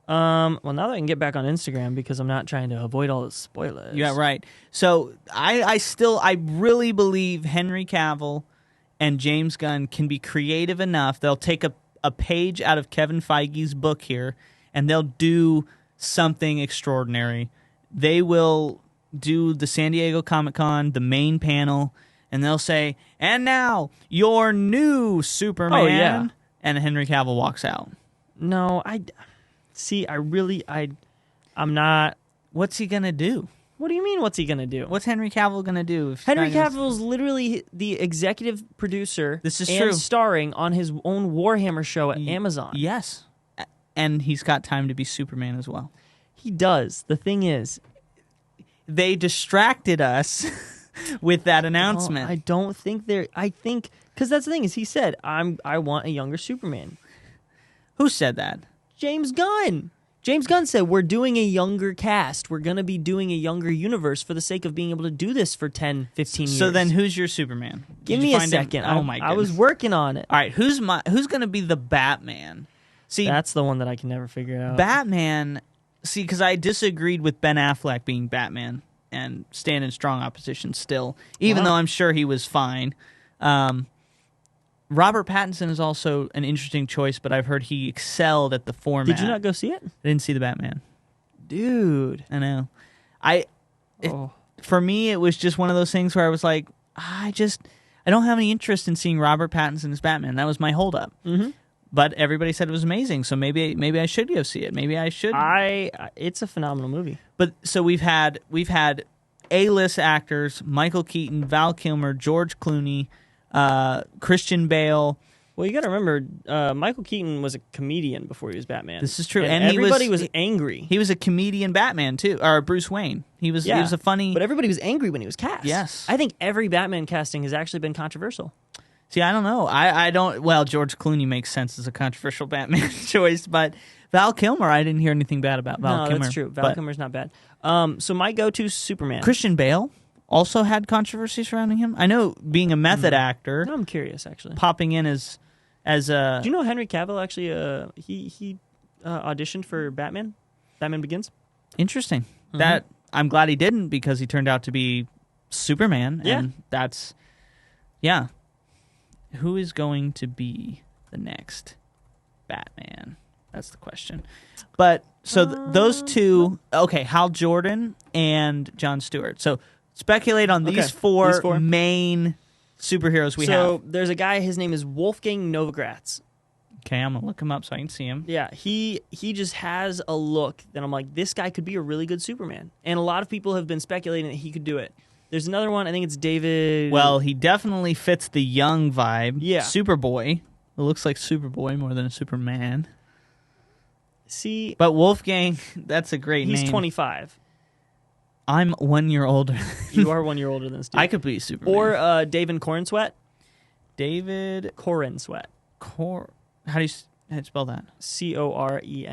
Well, now that I can get back on Instagram because I'm not trying to avoid all the spoilers. Yeah, right. So I really believe Henry Cavill and James Gunn can be creative enough. They'll take a page out of Kevin Feige's book here, and they'll do something extraordinary. They will do the San Diego Comic-Con, the main panel, and they'll say, and now, your new Superman. Oh, yeah. And Henry Cavill walks out. No, I'm not. What's he going to do? What do you mean, what's he going to do? What's Henry Cavill going to do? Henry Cavill's literally the executive producer This is and true. starring on his own Warhammer show at Amazon. Yes. And he's got time to be Superman as well. He does. The thing is, They distracted us with that announcement. I don't think they're... I think... Because that's the thing is he said, I want a younger Superman. Who said that? James Gunn. James Gunn said, we're doing a younger cast. We're going to be doing a younger universe for the sake of being able to do this for 10, 15 years. So then who's your Superman? Give me a second. Oh my goodness. I was working on it. All right, who's going to be the Batman? See, That's the one that I can never figure out. Batman, because I disagreed with Ben Affleck being Batman and stand in strong opposition still, even though I'm sure he was fine. Robert Pattinson is also an interesting choice, but I've heard he excelled at the format. Did you not go see it? I didn't see the Batman. Dude. I know. Oh. For me, it was just one of those things where I was like, I don't have any interest in seeing Robert Pattinson as Batman. That was my holdup. Mm-hmm. But everybody said it was amazing, so maybe I should go see it. Maybe I should. It's a phenomenal movie. But so we've had A-list actors: Michael Keaton, Val Kilmer, George Clooney, Christian Bale. Well, you got to remember, Michael Keaton was a comedian before he was Batman. This is true, and everybody was angry. He was a comedian Batman too, or Bruce Wayne. He was a funny. But everybody was angry when he was cast. Yes, I think every Batman casting has actually been controversial. See, I don't know. I don't. Well, George Clooney makes sense as a controversial Batman choice, but Val Kilmer, I didn't hear anything bad about Val Kilmer. No, that's true. Val Kilmer's not bad. So my go-to is Superman. Christian Bale also had controversy surrounding him. I know, being a method actor. No, I'm curious, actually. Popping in as a. Do you know Henry Cavill actually? He auditioned for Batman. Batman Begins. Interesting. That I'm glad he didn't, because he turned out to be Superman. Yeah. And that's. Yeah. Who is going to be the next Batman? That's the question. But so those two, okay, Hal Jordan and Jon Stewart. So speculate on these four main superheroes we have. So there's a guy, his name is Wolfgang Novogratz. Okay, I'm going to look him up so I can see him. Yeah, he just has a look that I'm like, this guy could be a really good Superman. And a lot of people have been speculating that he could do it. There's another one, I think it's David... Well, he definitely fits the young vibe. Yeah. Superboy. It looks like Superboy more than a Superman. See... But Wolfgang, that's a great name. He's 25. I'm 1 year older. You are 1 year older than this dude. I could be Superman. Or David Corenswet. David... Corenswet. How do you spell that? Corenswet. He's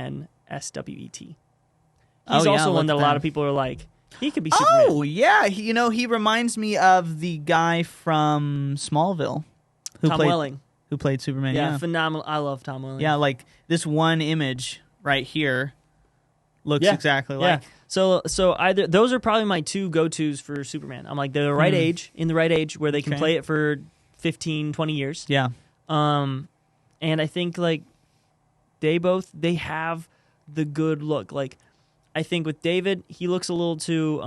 Oh, also yeah, one that a look lot at of people are like, he could be Superman. Oh, yeah. He reminds me of the guy from Smallville. Tom Welling. Who played Superman. Yeah, phenomenal. I love Tom Welling. Yeah, like this one image right here looks exactly like. So either those are probably my two go-tos for Superman. I'm like, they're the right age, in the right age where they can play it for 15, 20 years. Yeah. And I think like they have the good look. Like I think with David, he looks a little too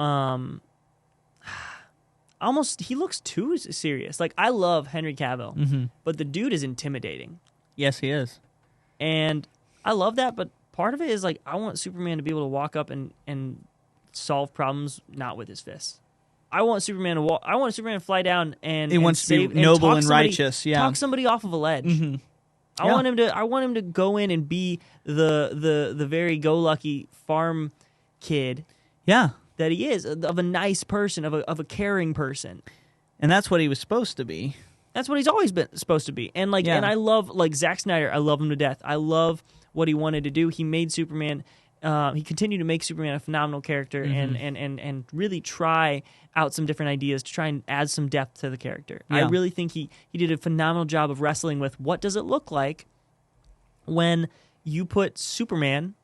he looks too serious. Like I love Henry Cavill, but the dude is intimidating. Yes, he is. And I love that, but part of it is like I want Superman to be able to walk up and solve problems not with his fists. I want Superman to walk. I want Superman to fly down and he wants to be noble and righteous. Yeah, talk somebody off of a ledge. Mm-hmm. I want him to go in and be the very go-lucky farm kid. Yeah, that he is, of a nice person, of a caring person. And that's what he was supposed to be. That's what he's always been supposed to be. And and I love like Zack Snyder. I love him to death. I love what he wanted to do. He made Superman. He continued to make Superman a phenomenal character and really try out some different ideas to try and add some depth to the character. Yeah. I really think he did a phenomenal job of wrestling with what does it look like when you put Superman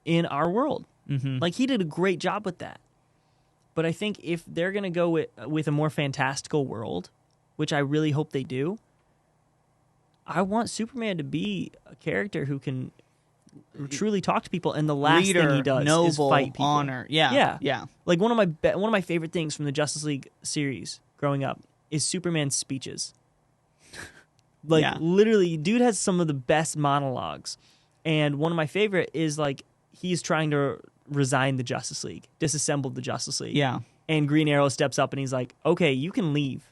in our world. Mm-hmm. Like, he did a great job with that. But I think if they're going to go with a more fantastical world, which I really hope they do, I want Superman to be a character who can truly talk to people, and the last thing he does is fight people. Honor. Yeah. Like, one of my favorite things from the Justice League series growing up is Superman's speeches. Like, literally, dude has some of the best monologues. And one of my favorite is, like, he's trying to resign the Justice League, disassemble the Justice League. Yeah. And Green Arrow steps up and he's like, okay, you can leave.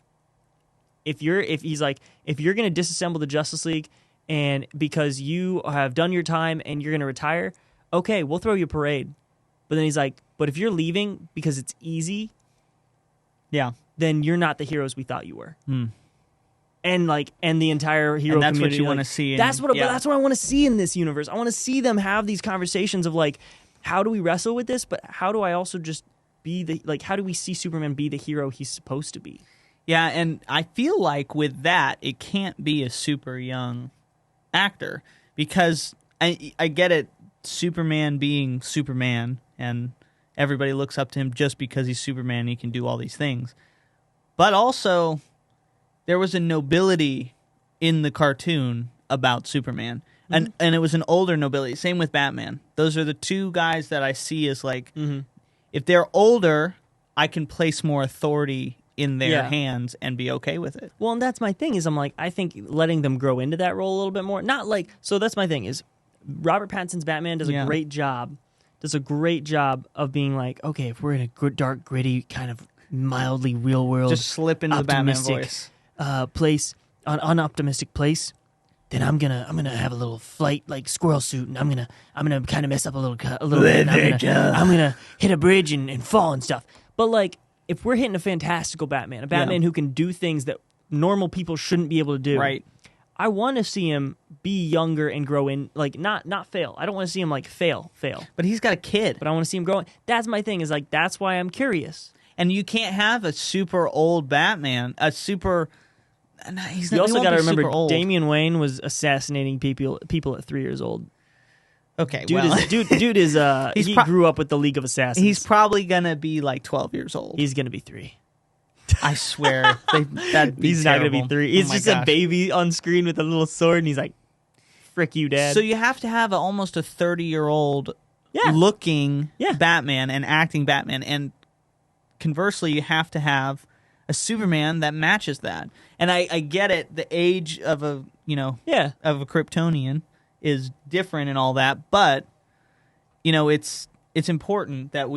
If you're going to disassemble the Justice League and because you have done your time and you're going to retire, okay, we'll throw you a parade. But then he's like, but if you're leaving because it's easy, then you're not the heroes we thought you were. And the entire hero that's community, what you want to see. That's what I want to see in this universe. I want to see them have these conversations of like, how do we wrestle with this? But how do I also just be how do we see Superman be the hero he's supposed to be? Yeah, and I feel like with that, it can't be a super young actor because I get it, Superman being Superman, and everybody looks up to him just because he's Superman. He can do all these things, but also there was a nobility in the cartoon about Superman. And it was an older nobility. Same with Batman. Those are the two guys that I see as like, if they're older, I can place more authority in their hands and be okay with it. Well, and that's my thing is I think letting them grow into that role a little bit more. Not like, so that's my thing is Robert Pattinson's Batman does a great job. Does a great job of being like, okay, if we're in a good, dark, gritty, kind of mildly real world, just slip into the Batman voice, place, an unoptimistic place, then I'm gonna have a little flight like squirrel suit, and I'm gonna kind of mess up a little bit. I'm gonna hit a bridge and fall and stuff. But like, if we're hitting a fantastical Batman, a Batman who can do things that normal people shouldn't be able to do, right? I want to see him be younger and grow in, like not fail. I don't want to see him like fail. But he's got a kid. But I want to see him growing. That's my thing. Is like that's why I'm curious. And you can't have a super old Batman, a super. You also got to remember, Damian Wayne was assassinating people at 3 years old. Okay, dude is he grew up with the League of Assassins. He's probably gonna be like 12 years old. He's gonna be 3. I swear, that'd be he's terrible. Not gonna be 3. He's just a baby on screen with a little sword, and he's like, "Frick you, Dad." So you have to have almost a 30-year-old looking Batman and acting Batman, and conversely, you have to have a Superman that matches that. And I get it. The age of a of a Kryptonian is different and all that, but it's important that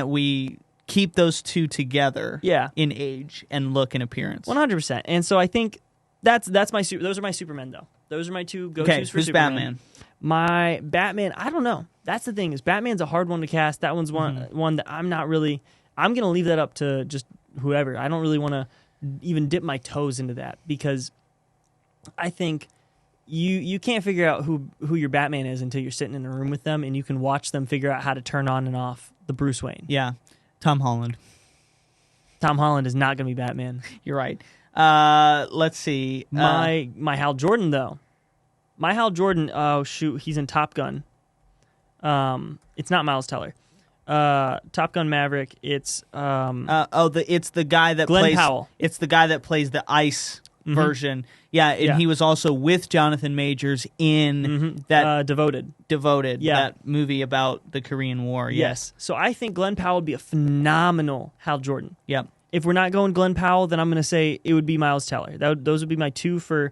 we keep those two together in age and look and appearance. 100%. And so I think those are my Supermen though. Those are my two go-tos for Superman. Batman? My Batman, I don't know. That's the thing is Batman's a hard one to cast. That one's one that I'm going to leave that up to just whoever. I don't really want to even dip my toes into that because I think you can't figure out who your Batman is until you're sitting in a room with them and you can watch them figure out how to turn on and off the Bruce Wayne. Yeah. Tom Holland. Tom Holland is not going to be Batman. You're right. Let's see. My Hal Jordan, though. My Hal Jordan, oh, shoot, he's in Top Gun. It's not Miles Teller. Top Gun Maverick, it's... it's the guy that Glenn plays... Powell. It's the guy that plays the ice version. Yeah, and he was also with Jonathan Majors in that... Devoted. That movie about the Korean War. Yes. So I think Glenn Powell would be a phenomenal Hal Jordan. Yep. If we're not going Glenn Powell, then I'm going to say it would be Miles Teller. Those would be my two for...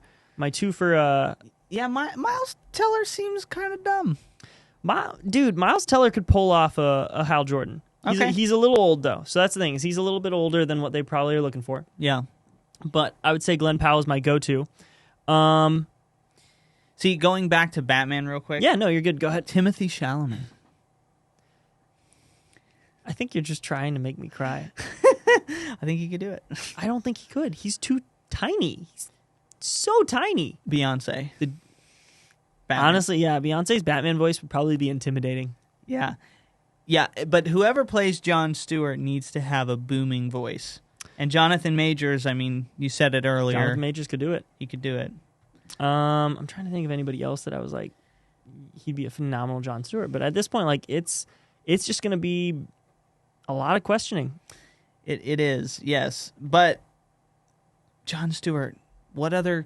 Yeah, Miles Teller seems kind of dumb. Miles Teller could pull off a Hal Jordan. He's a little old, though. So that's the thing. Is he's a little bit older than what they probably are looking for. Yeah. But I would say Glenn Powell is my go-to. See, going back to Batman real quick. Yeah, no, you're good. Go ahead. Timothée Chalamet. I think you're just trying to make me cry. I think he could do it. I don't think he could. He's too tiny. He's so tiny. Beyonce. Honestly, yeah, Beyonce's Batman voice would probably be intimidating. Yeah. Yeah, but whoever plays Jon Stewart needs to have a booming voice. And Jonathan Majors, I mean, you said it earlier. Jonathan Majors could do it. He could do it. I'm trying to think of anybody else that I was like... he'd be a phenomenal Jon Stewart. But at this point, like it's just going to be a lot of questioning. It is, yes. But Jon Stewart, what other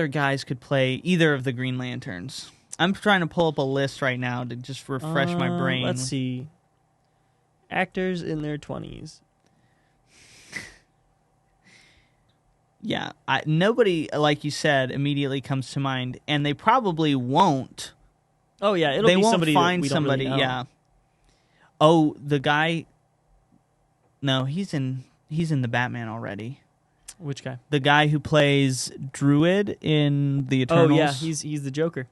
guys could play either of the Green Lanterns? I'm trying to pull up a list right now to just refresh my brain. Let's see. Actors in their 20s. Yeah, nobody, like you said, immediately comes to mind, and they probably won't. Oh yeah, they be won't somebody find that we somebody. Don't really know. Yeah. Oh, the guy. No, he's in the Batman already. Which guy? The guy who plays Druid in the Eternals. Oh yeah, he's the Joker.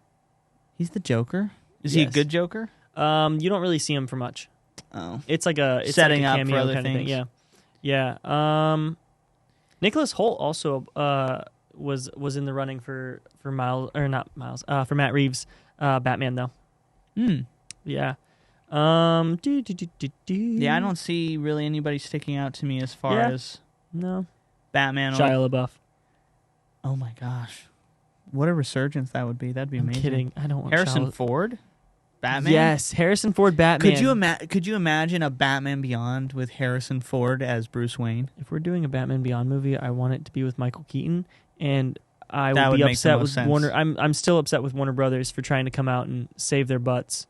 He's the Joker. Is he a good Joker? You don't really see him for much. Oh, it's like a setting like a up cameo for other kind things. Of thing. Yeah. Nicholas Hoult also was in the running for Matt Reeves' Batman though. Yeah. Yeah, I don't see really anybody sticking out to me as far as Batman. Shia LaBeouf. Oh my gosh, what a resurgence that would be! That'd be amazing. I'm kidding. I don't want Harrison Ford, Batman. Yes, Harrison Ford Batman. Could you imagine a Batman Beyond with Harrison Ford as Bruce Wayne? If we're doing a Batman Beyond movie, I want it to be with Michael Keaton, and I would be make upset the most with sense. Warner. I'm still upset with Warner Brothers for trying to come out and save their butts.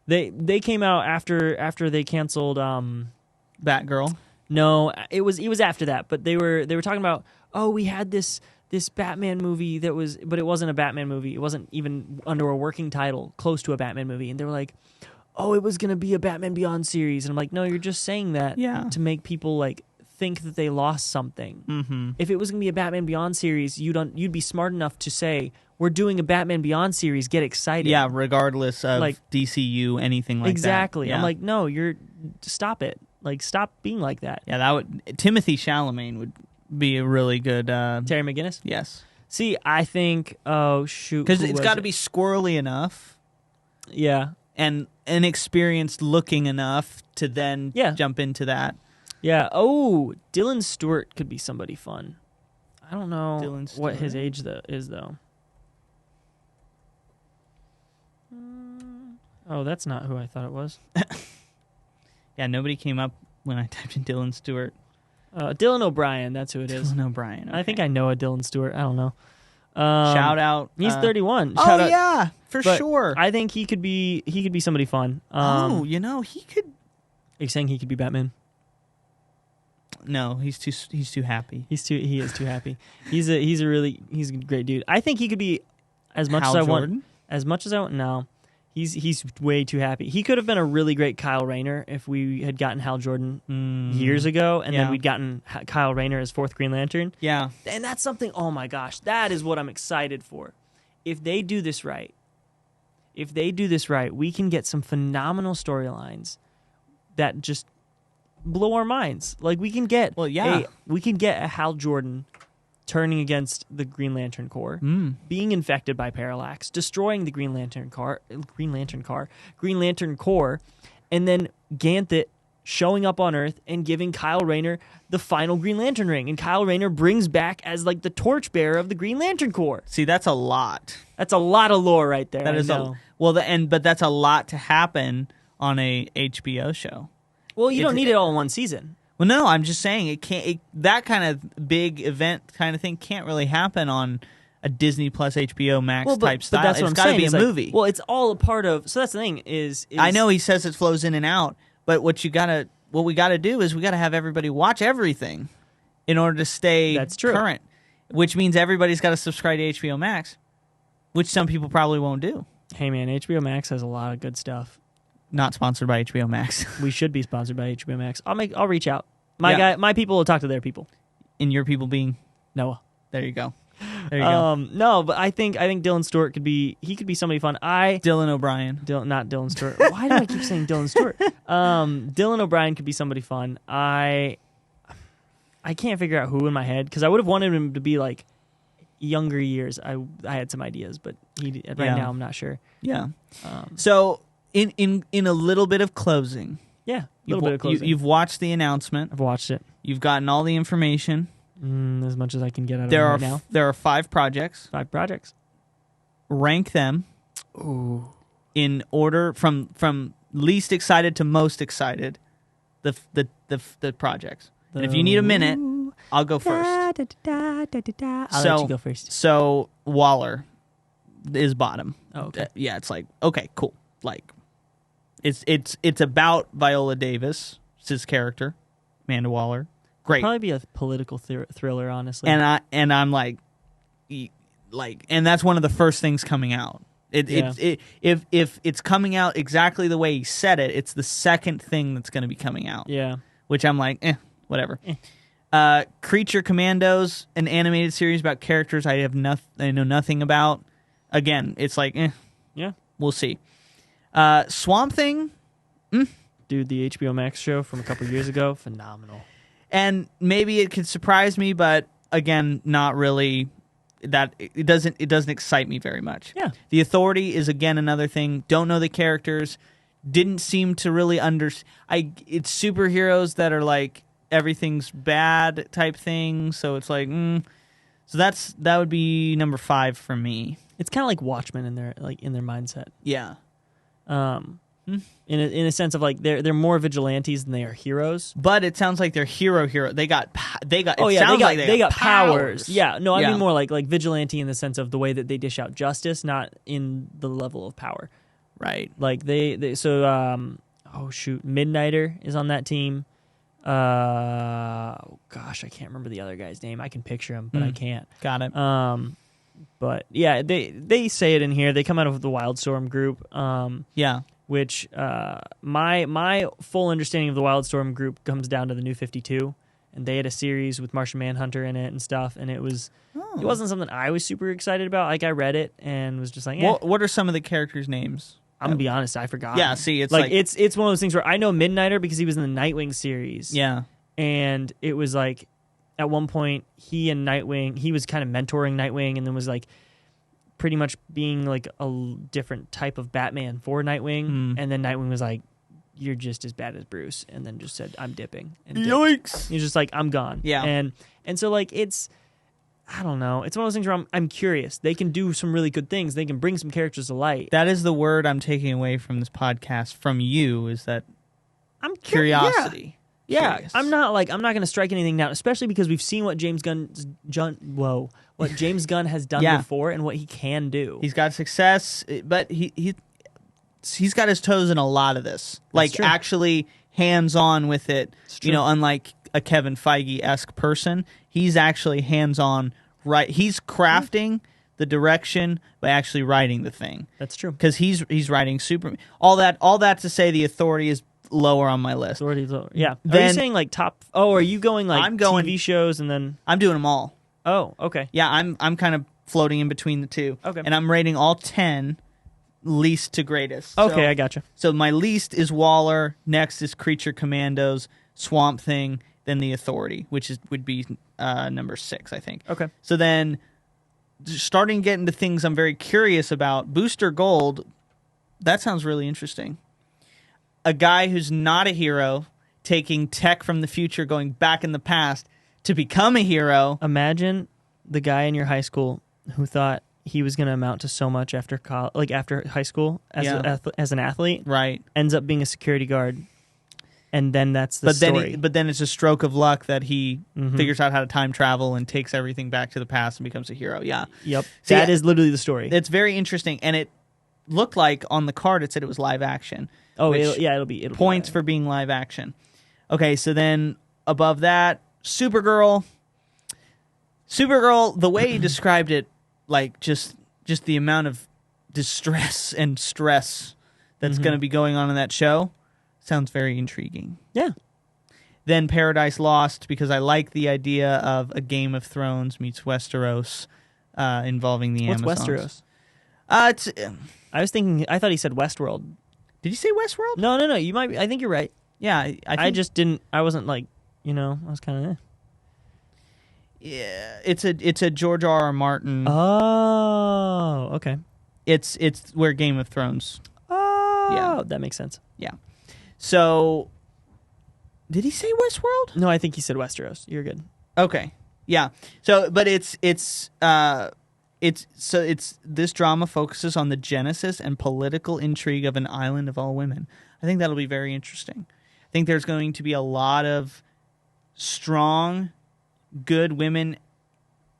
They came out after they canceled Batgirl. No, it was after that, but they were talking about, oh, we had this Batman movie but it wasn't a Batman movie. It wasn't even under a working title, close to a Batman movie, and they were like, oh, it was going to be a Batman Beyond series, and I'm like, no, you're just saying that to make people like think that they lost something. Mm-hmm. If it was going to be a Batman Beyond series, you'd be smart enough to say, we're doing a Batman Beyond series, get excited. Yeah, regardless of like, DCU, anything like that. Exactly. Yeah. I'm like, no, stop it. Like, stop being like that. Yeah, Timothy Chalamet would be a really good... Terry McGinnis? Yes. See, I think, oh, shoot. Because it's got to be squirrely enough. Yeah. And inexperienced looking enough to then jump into that. Yeah. Oh, Dylan Stewart could be somebody fun. I don't know what his age is, though. Oh, that's not who I thought it was. Yeah, nobody came up when I typed in Dylan Stewart. Dylan O'Brien, that's who it is. Dylan O'Brien. Okay. I think I know a Dylan Stewart. I don't know. Shout out. He's 31. Shout out. Yeah, for but sure. I think he could be somebody fun. He could. Are you saying he could be Batman? No, he's too happy. He is too happy. He's a great dude. I think he could be as much Hal as I Jordan? want. As much as I want. No. He's way too happy. He could have been a really great Kyle Rayner if we had gotten Hal Jordan years ago, and then we'd gotten Kyle Rayner as fourth Green Lantern. Yeah. And that's something, oh my gosh, that is what I'm excited for. If they do this right, we can get some phenomenal storylines that just blow our minds. Like we can get a Hal Jordan turning against the Green Lantern Corps, being infected by Parallax, destroying the Green Lantern Corps, and then Ganthet showing up on Earth and giving Kyle Rayner the final Green Lantern ring, and Kyle Rayner brings back as like the torchbearer of the Green Lantern Corps. See, that's a lot. That's a lot of lore right there. That is but that's a lot to happen on a HBO show. Well, you don't need it all in one season. Well, no, I'm just saying that kind of big event kind of thing can't really happen on a Disney Plus HBO Max type style. But that's what it's got to be a movie. Well, it's all a part of. So that's the thing is I know he says it flows in and out, but what we got to do is we got to have everybody watch everything in order to stay current. Which means everybody's got to subscribe to HBO Max, which some people probably won't do. Hey man, HBO Max has a lot of good stuff. Not sponsored by HBO Max. We should be sponsored by HBO Max. I'll reach out. My people will talk to their people. And your people being Noah. There you go. No, but I think Dylan Stewart could be somebody fun. Dylan O'Brien. Not Dylan Stewart. Why do I keep saying Dylan Stewart? Dylan O'Brien could be somebody fun. I can't figure out who in my head because I would have wanted him to be like younger years. I had some ideas, but now I'm not sure. Yeah. So in a little bit of closing. Yeah, a little bit of closing. You've watched the announcement. I've watched it. You've gotten all the information. As much as I can get out of it right now. There are 5 projects. 5 projects. Rank them in order from least excited to most excited, the projects. And if you need a minute, I'll go first. I'll let you go first. So Waller is bottom. Oh, okay. Yeah, it's like, okay, cool. Like, it's about Viola Davis, his character, Amanda Waller. Great. Probably be a political thriller, honestly. And I'm like, and that's one of the first things coming out. If it's coming out exactly the way he said it, it's the second thing that's going to be coming out. Yeah. Which I'm like, whatever. Creature Commandos, an animated series about characters I know nothing about. Again, it's like, yeah, we'll see. Swamp Thing, dude, the HBO Max show from a couple years ago, phenomenal. And maybe it could surprise me, but again, not really. That it doesn't excite me very much. Yeah. The Authority is again another thing. Don't know the characters. Didn't seem to really it's superheroes that are like everything's bad type thing. So it's like, so that would be number 5 for me. It's kind of like Watchmen in their mindset. Yeah. In a sense of like they're more vigilantes than they are heroes. But it sounds like they're hero. They got. Oh yeah, they got powers. Yeah, no, I mean more like vigilante in the sense of the way that they dish out justice, not in the level of power. Right. Like Midnighter is on that team. Oh gosh, I can't remember the other guy's name. I can picture him, but I can't. Got it. But yeah, they say it in here. They come out of the Wildstorm group. Yeah. Which my full understanding of the Wildstorm group comes down to the New 52, and they had a series with Martian Manhunter in it and stuff, and it wasn't something I was super excited about. Like, I read it and was just like, What are some of the characters' names? I'm gonna be honest, I forgot. Yeah, see, it's it's one of those things where I know Midnighter because he was in the Nightwing series. Yeah, and it was like at one point he was kind of mentoring Nightwing, and then was like pretty much being like a different type of Batman for Nightwing, and then Nightwing was like, "You're just as bad as Bruce," and then just said, "I'm dipping." And yikes! He's just like, "I'm gone." Yeah, and so like I don't know. It's one of those things where I'm curious. They can do some really good things. They can bring some characters to light. That is the word I'm taking away from this podcast from you, is that I'm curiosity. Yeah. Curious. I'm not going to strike anything down, especially because we've seen what James Gunn has done before and what he can do. He's got success, but he's got his toes in a lot of this. Like, actually hands-on with it. You know, unlike a Kevin Feige-esque person, he's actually hands-on. Right, he's crafting the direction by actually writing the thing. That's true. Because he's writing Superman. All that to say, the Authority is lower on my list. Authority's lower. Yeah. Are you saying like top? Oh, are you going like TV shows and then? I'm doing them all. Oh, okay. Yeah, I'm kind of floating in between the two. Okay. And I'm rating all 10 least to greatest. Okay, I gotcha. So my least is Waller. Next is Creature Commandos, Swamp Thing, then the Authority, which would be number 6, I think. Okay. So then, starting to get into things I'm very curious about, Booster Gold, that sounds really interesting. A guy who's not a hero, taking tech from the future, going back in the past to become a hero. Imagine the guy in your high school who thought he was going to amount to so much after after high school as an athlete. Right. Ends up being a security guard. And then that's the story. But then it's a stroke of luck that he figures out how to time travel and takes everything back to the past and becomes a hero. Yeah. Yep. That is literally the story. It's very interesting. And it looked like on the card it said it was live action. Oh, it'll be points for being live action. Okay, so then above that, Supergirl. The way he described it, like just the amount of distress and stress that's going to be going on in that show, sounds very intriguing. Yeah. Then Paradise Lost, because I like the idea of a Game of Thrones meets Westeros involving the Amazons. What's Westeros? I thought he said Westworld. Did you say Westworld? No. You might. I think you're right. Yeah, I just didn't. I wasn't like, I was kind of. Yeah, it's a George R.R. Martin. Oh, okay. It's where Game of Thrones. Oh, yeah, that makes sense. Yeah. So, did he say Westworld? No, I think he said Westeros. You're good. Okay. Yeah. So, but it's it's this drama focuses on the genesis and political intrigue of an island of all women. I think that'll be very interesting. I think there's going to be a lot of strong, good women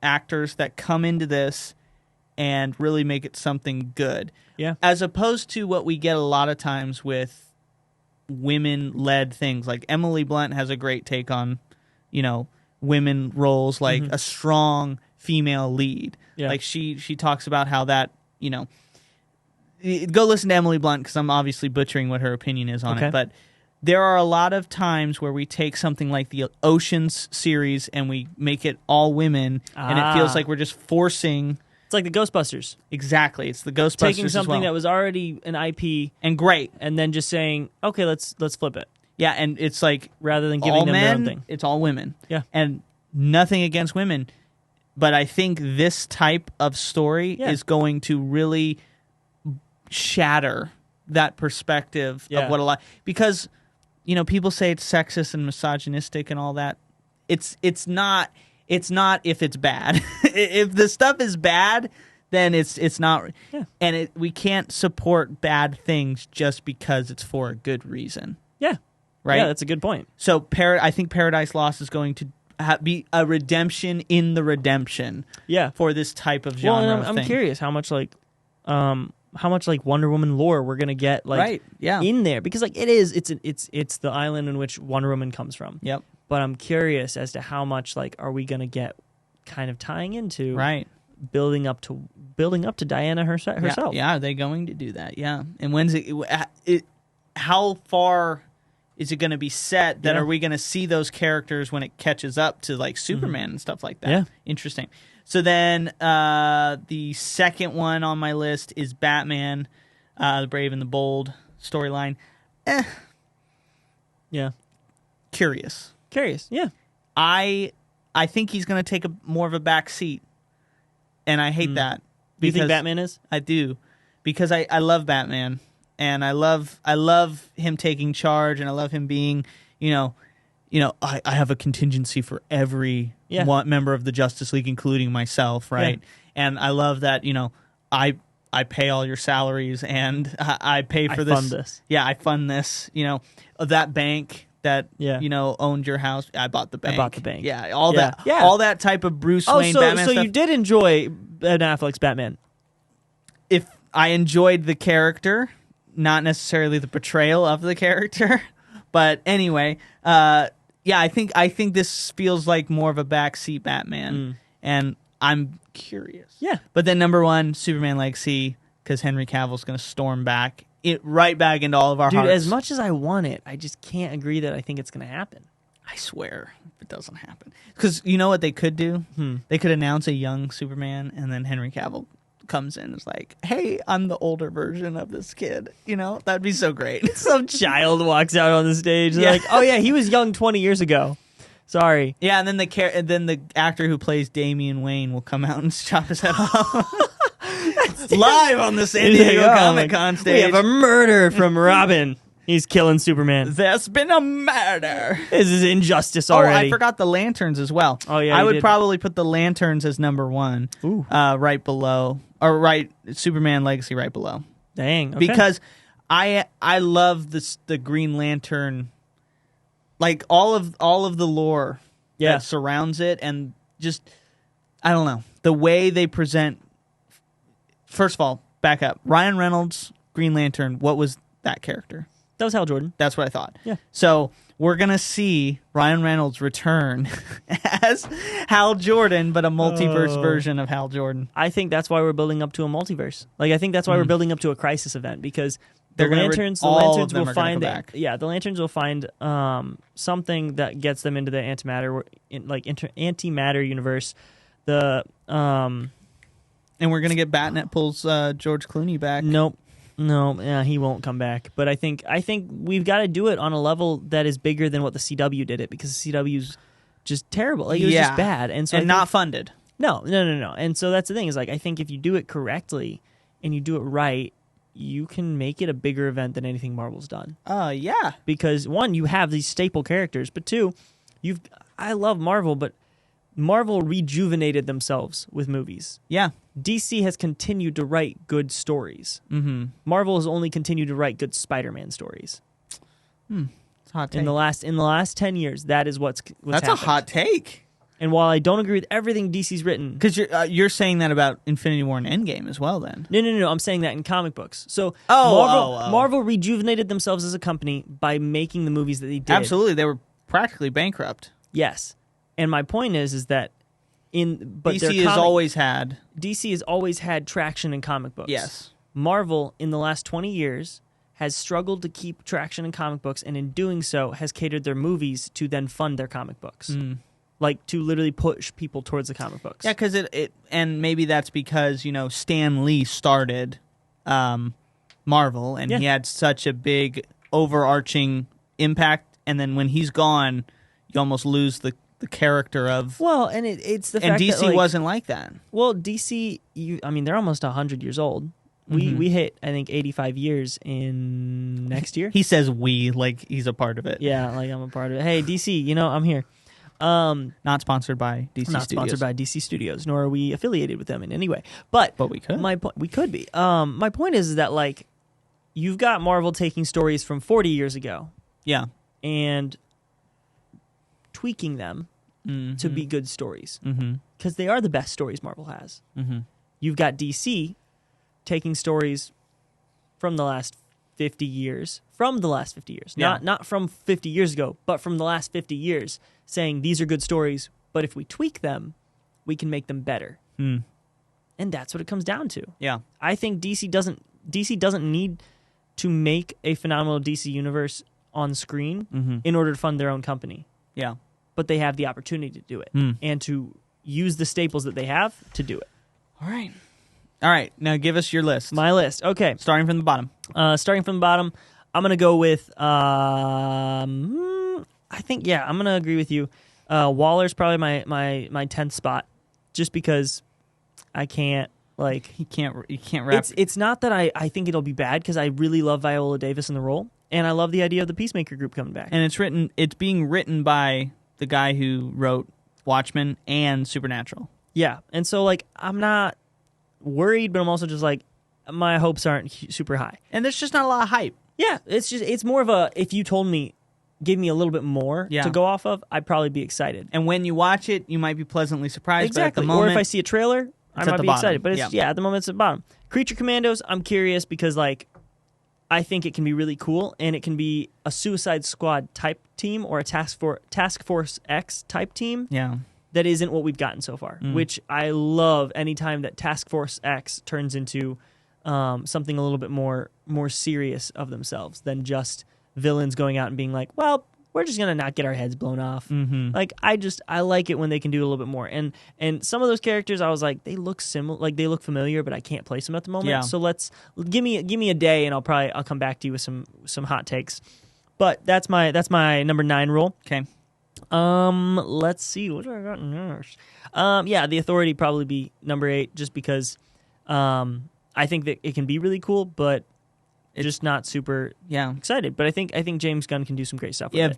actors that come into this and really make it something good. Yeah. As opposed to what we get a lot of times with women-led things. Like Emily Blunt has a great take on, women roles, like a strong female lead. Yeah. Like she talks about how that, go listen to Emily Blunt because I'm obviously butchering what her opinion is on it. But there are a lot of times where we take something like the Oceans series and we make it all women, and it feels like we're just forcing. It's like the Ghostbusters. Exactly, it's the Ghostbusters. Taking something that was already an IP and great, and then just saying, okay, let's flip it. Yeah, and it's like rather than giving them their own thing, it's all women. Yeah, and nothing against women, but I think this type of story is going to really shatter that perspective of what a lot, because people say it's sexist and misogynistic and all that. It's not if it's bad. If the stuff is bad, then it's not. Yeah. And we can't support bad things just because it's for a good reason. Yeah. Right? Yeah, that's a good point. So I think Paradise Lost is going to be a redemption in the redemption. Yeah. For this type of genre. Well, and I'm curious how much Wonder Woman lore we're gonna get in there, because it's the island in which Wonder Woman comes from. Yep. But I'm curious as to how much are we gonna get kind of tying into building up to Diana herself. Yeah, are they going to do that? Yeah. And when's it how far is it going to be set that are we going to see those characters when it catches up to Superman and stuff like that? Yeah. Interesting. So then the second one on my list is Batman, the Brave and the Bold storyline. Yeah. Curious. Yeah. I think he's going to take more of a back seat, and I hate that. Do you think Batman is? I do, because I love Batman. And I love him taking charge, and I love him being, I have a contingency for every one member of the Justice League, including myself, right? Yeah. And I love that, I pay all your salaries, and I pay for this. I fund this. Yeah, I fund this. That bank that owned your house. I bought the bank. Yeah, all that type of Bruce Wayne Batman stuff. So you did enjoy Ben Affleck's Batman? If I enjoyed the character. Not necessarily the portrayal of the character, but anyway, I think this feels like more of a backseat Batman, and I'm curious. Yeah, but then number one, Superman Legacy, because Henry Cavill's going to storm back right back into all of our hearts. As much as I want it, I just can't agree that I think it's going to happen. I swear, if it doesn't happen, because you know what they could do? They could announce a young Superman, and then Henry Cavill comes in and is like, hey, I'm the older version of this kid. That'd be so great. Some child walks out on the stage like, oh yeah, he was young 20 years ago. Sorry. Yeah, and then the actor who plays Damian Wayne will come out and chop his head off. Live on the San Diego Comic-Con stage. We have a murder from Robin. He's killing Superman. There's been a murder. This is injustice already. I forgot the lanterns as well. Oh yeah, I would probably put the lanterns as number one. Ooh. Right below, Superman Legacy right below. Dang. Okay. Because I love the Green Lantern, all of the lore that surrounds it, and just I don't know the way they present. First of all, back up. Ryan Reynolds, Green Lantern. What was that character? That was Hal Jordan. That's what I thought. Yeah. So we're going to see Ryan Reynolds return as Hal Jordan, but a multiverse version of Hal Jordan. I think that's why we're building up to a multiverse. I think that's why we're building up to a crisis event, because the lanterns will find the lanterns will find something that gets them into the antimatter universe. And we're going to get Batnet pulls George Clooney back. Nope. No, he won't come back. But I think we've got to do it on a level that is bigger than what the CW did it, because the CW's just terrible. It was just bad, and not funded. No. And so that's the thing is I think if you do it correctly and you do it right, you can make it a bigger event than anything Marvel's done. Because one, you have these staple characters, but two, I love Marvel, but Marvel rejuvenated themselves with movies. Yeah. DC has continued to write good stories. Mm-hmm. Marvel has only continued to write good Spider-Man stories. It's a hot take. In the last 10 years, that is what's That's happened. a hot take. And while I don't agree with everything DC's written, Because you're saying that about Infinity War and Endgame as well, then. No. I'm saying that in comic books. So Oh. Marvel rejuvenated themselves as a company by making the movies that they did. Absolutely, they were practically bankrupt. Yes. And my point is that DC has always had. DC has always had traction in comic books. Yes. Marvel in the last 20 years has struggled to keep traction in comic books, and in doing so has catered their movies to then fund their comic books. Like to literally push people towards the comic books. Yeah, because and maybe that's because, Stan Lee started Marvel, and he had such a big overarching impact, and then when he's gone, you almost lose the character of... Well, and it's the and fact DC that, wasn't like that. Well, DC, they're almost 100 years old. We hit, I think, 85 years in next year. He says we, like he's a part of it. Yeah, like I'm a part of it. Hey, DC, I'm here. Not sponsored by DC Studios. Not sponsored by DC Studios, nor are we affiliated with them in any way. But we could. We could be. My point is that, like, you've got Marvel taking stories from 40 years ago. Yeah. And tweaking them to be good stories. Because they are the best stories Marvel has. You've got DC taking stories from the last 50 years. Yeah. Not from 50 years ago, but from the last 50 years, saying these are good stories, but if we tweak them, we can make them better. And that's what it comes down to. Yeah. I think DC doesn't need to make a phenomenal DC universe on screen in order to fund their own company. Yeah. But they have the opportunity to do it and to use the staples that they have to do it. All right. Now give us your list. My list. Okay. Starting from the bottom. Starting from the bottom, I'm going to go with, I'm going to agree with you. Waller's probably my 10th spot, just because I can't, like... You can't wrap... It's not that I think it'll be bad, because I really love Viola Davis in the role, and I love the idea of the Peacemaker group coming back. And it's being written by the guy who wrote Watchmen and Supernatural. Yeah, and so, like, I'm not worried, but I'm also just like, my hopes aren't super high. And there's just not a lot of hype. Yeah, it's more of a, if you told me, give me a little bit more to go off of, I'd probably be excited. And when you watch it, you might be pleasantly surprised. Exactly. But at the moment, or if I see a trailer, I might be excited. But at the moment it's at the bottom. Creature Commandos, I'm curious because, like, I think it can be really cool, and it can be a Suicide Squad type team or a Task Force X type team. Yeah. That isn't what we've gotten so far, which I love anytime that Task Force X turns into something a little bit more serious of themselves than just villains going out and being like, well, we're just gonna not get our heads blown off. Like, I like it when they can do a little bit more. And some of those characters, I was like, they look similar, like they look familiar, but I can't place them at the moment. Yeah. So give me a day, and I'll come back to you with some hot takes. But that's my number 9 rule. Okay. Let's see what I got next. The Authority probably be number 8, just because I think that it can be really cool, but it's just not super excited. But I think James Gunn can do some great stuff with it. If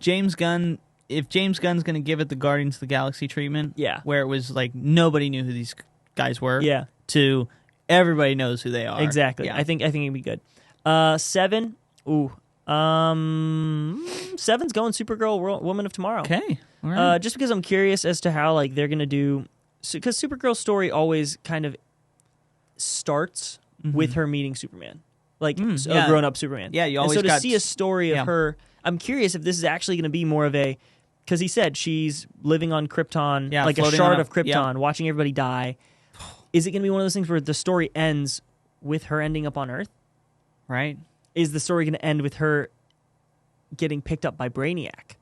James Gunn's going to give it the Guardians of the Galaxy treatment, where it was like nobody knew who these guys were, to everybody knows who they are. Exactly. Yeah. I think it'd be good. 7. Ooh. 7's going Supergirl, Woman of Tomorrow. Okay. All right. Just because I'm curious as to how, like, they're gonna do, because Supergirl's story always kind of starts with her meeting Superman, like a grown-up Superman. Yeah, you always and so to see a story of her, I'm curious if this is actually gonna be more of a, because he said she's living on Krypton, like a shard of Krypton, watching everybody die. Is it gonna be one of those things where the story ends with her ending up on Earth? Right. Is the story going to end with her getting picked up by Brainiac?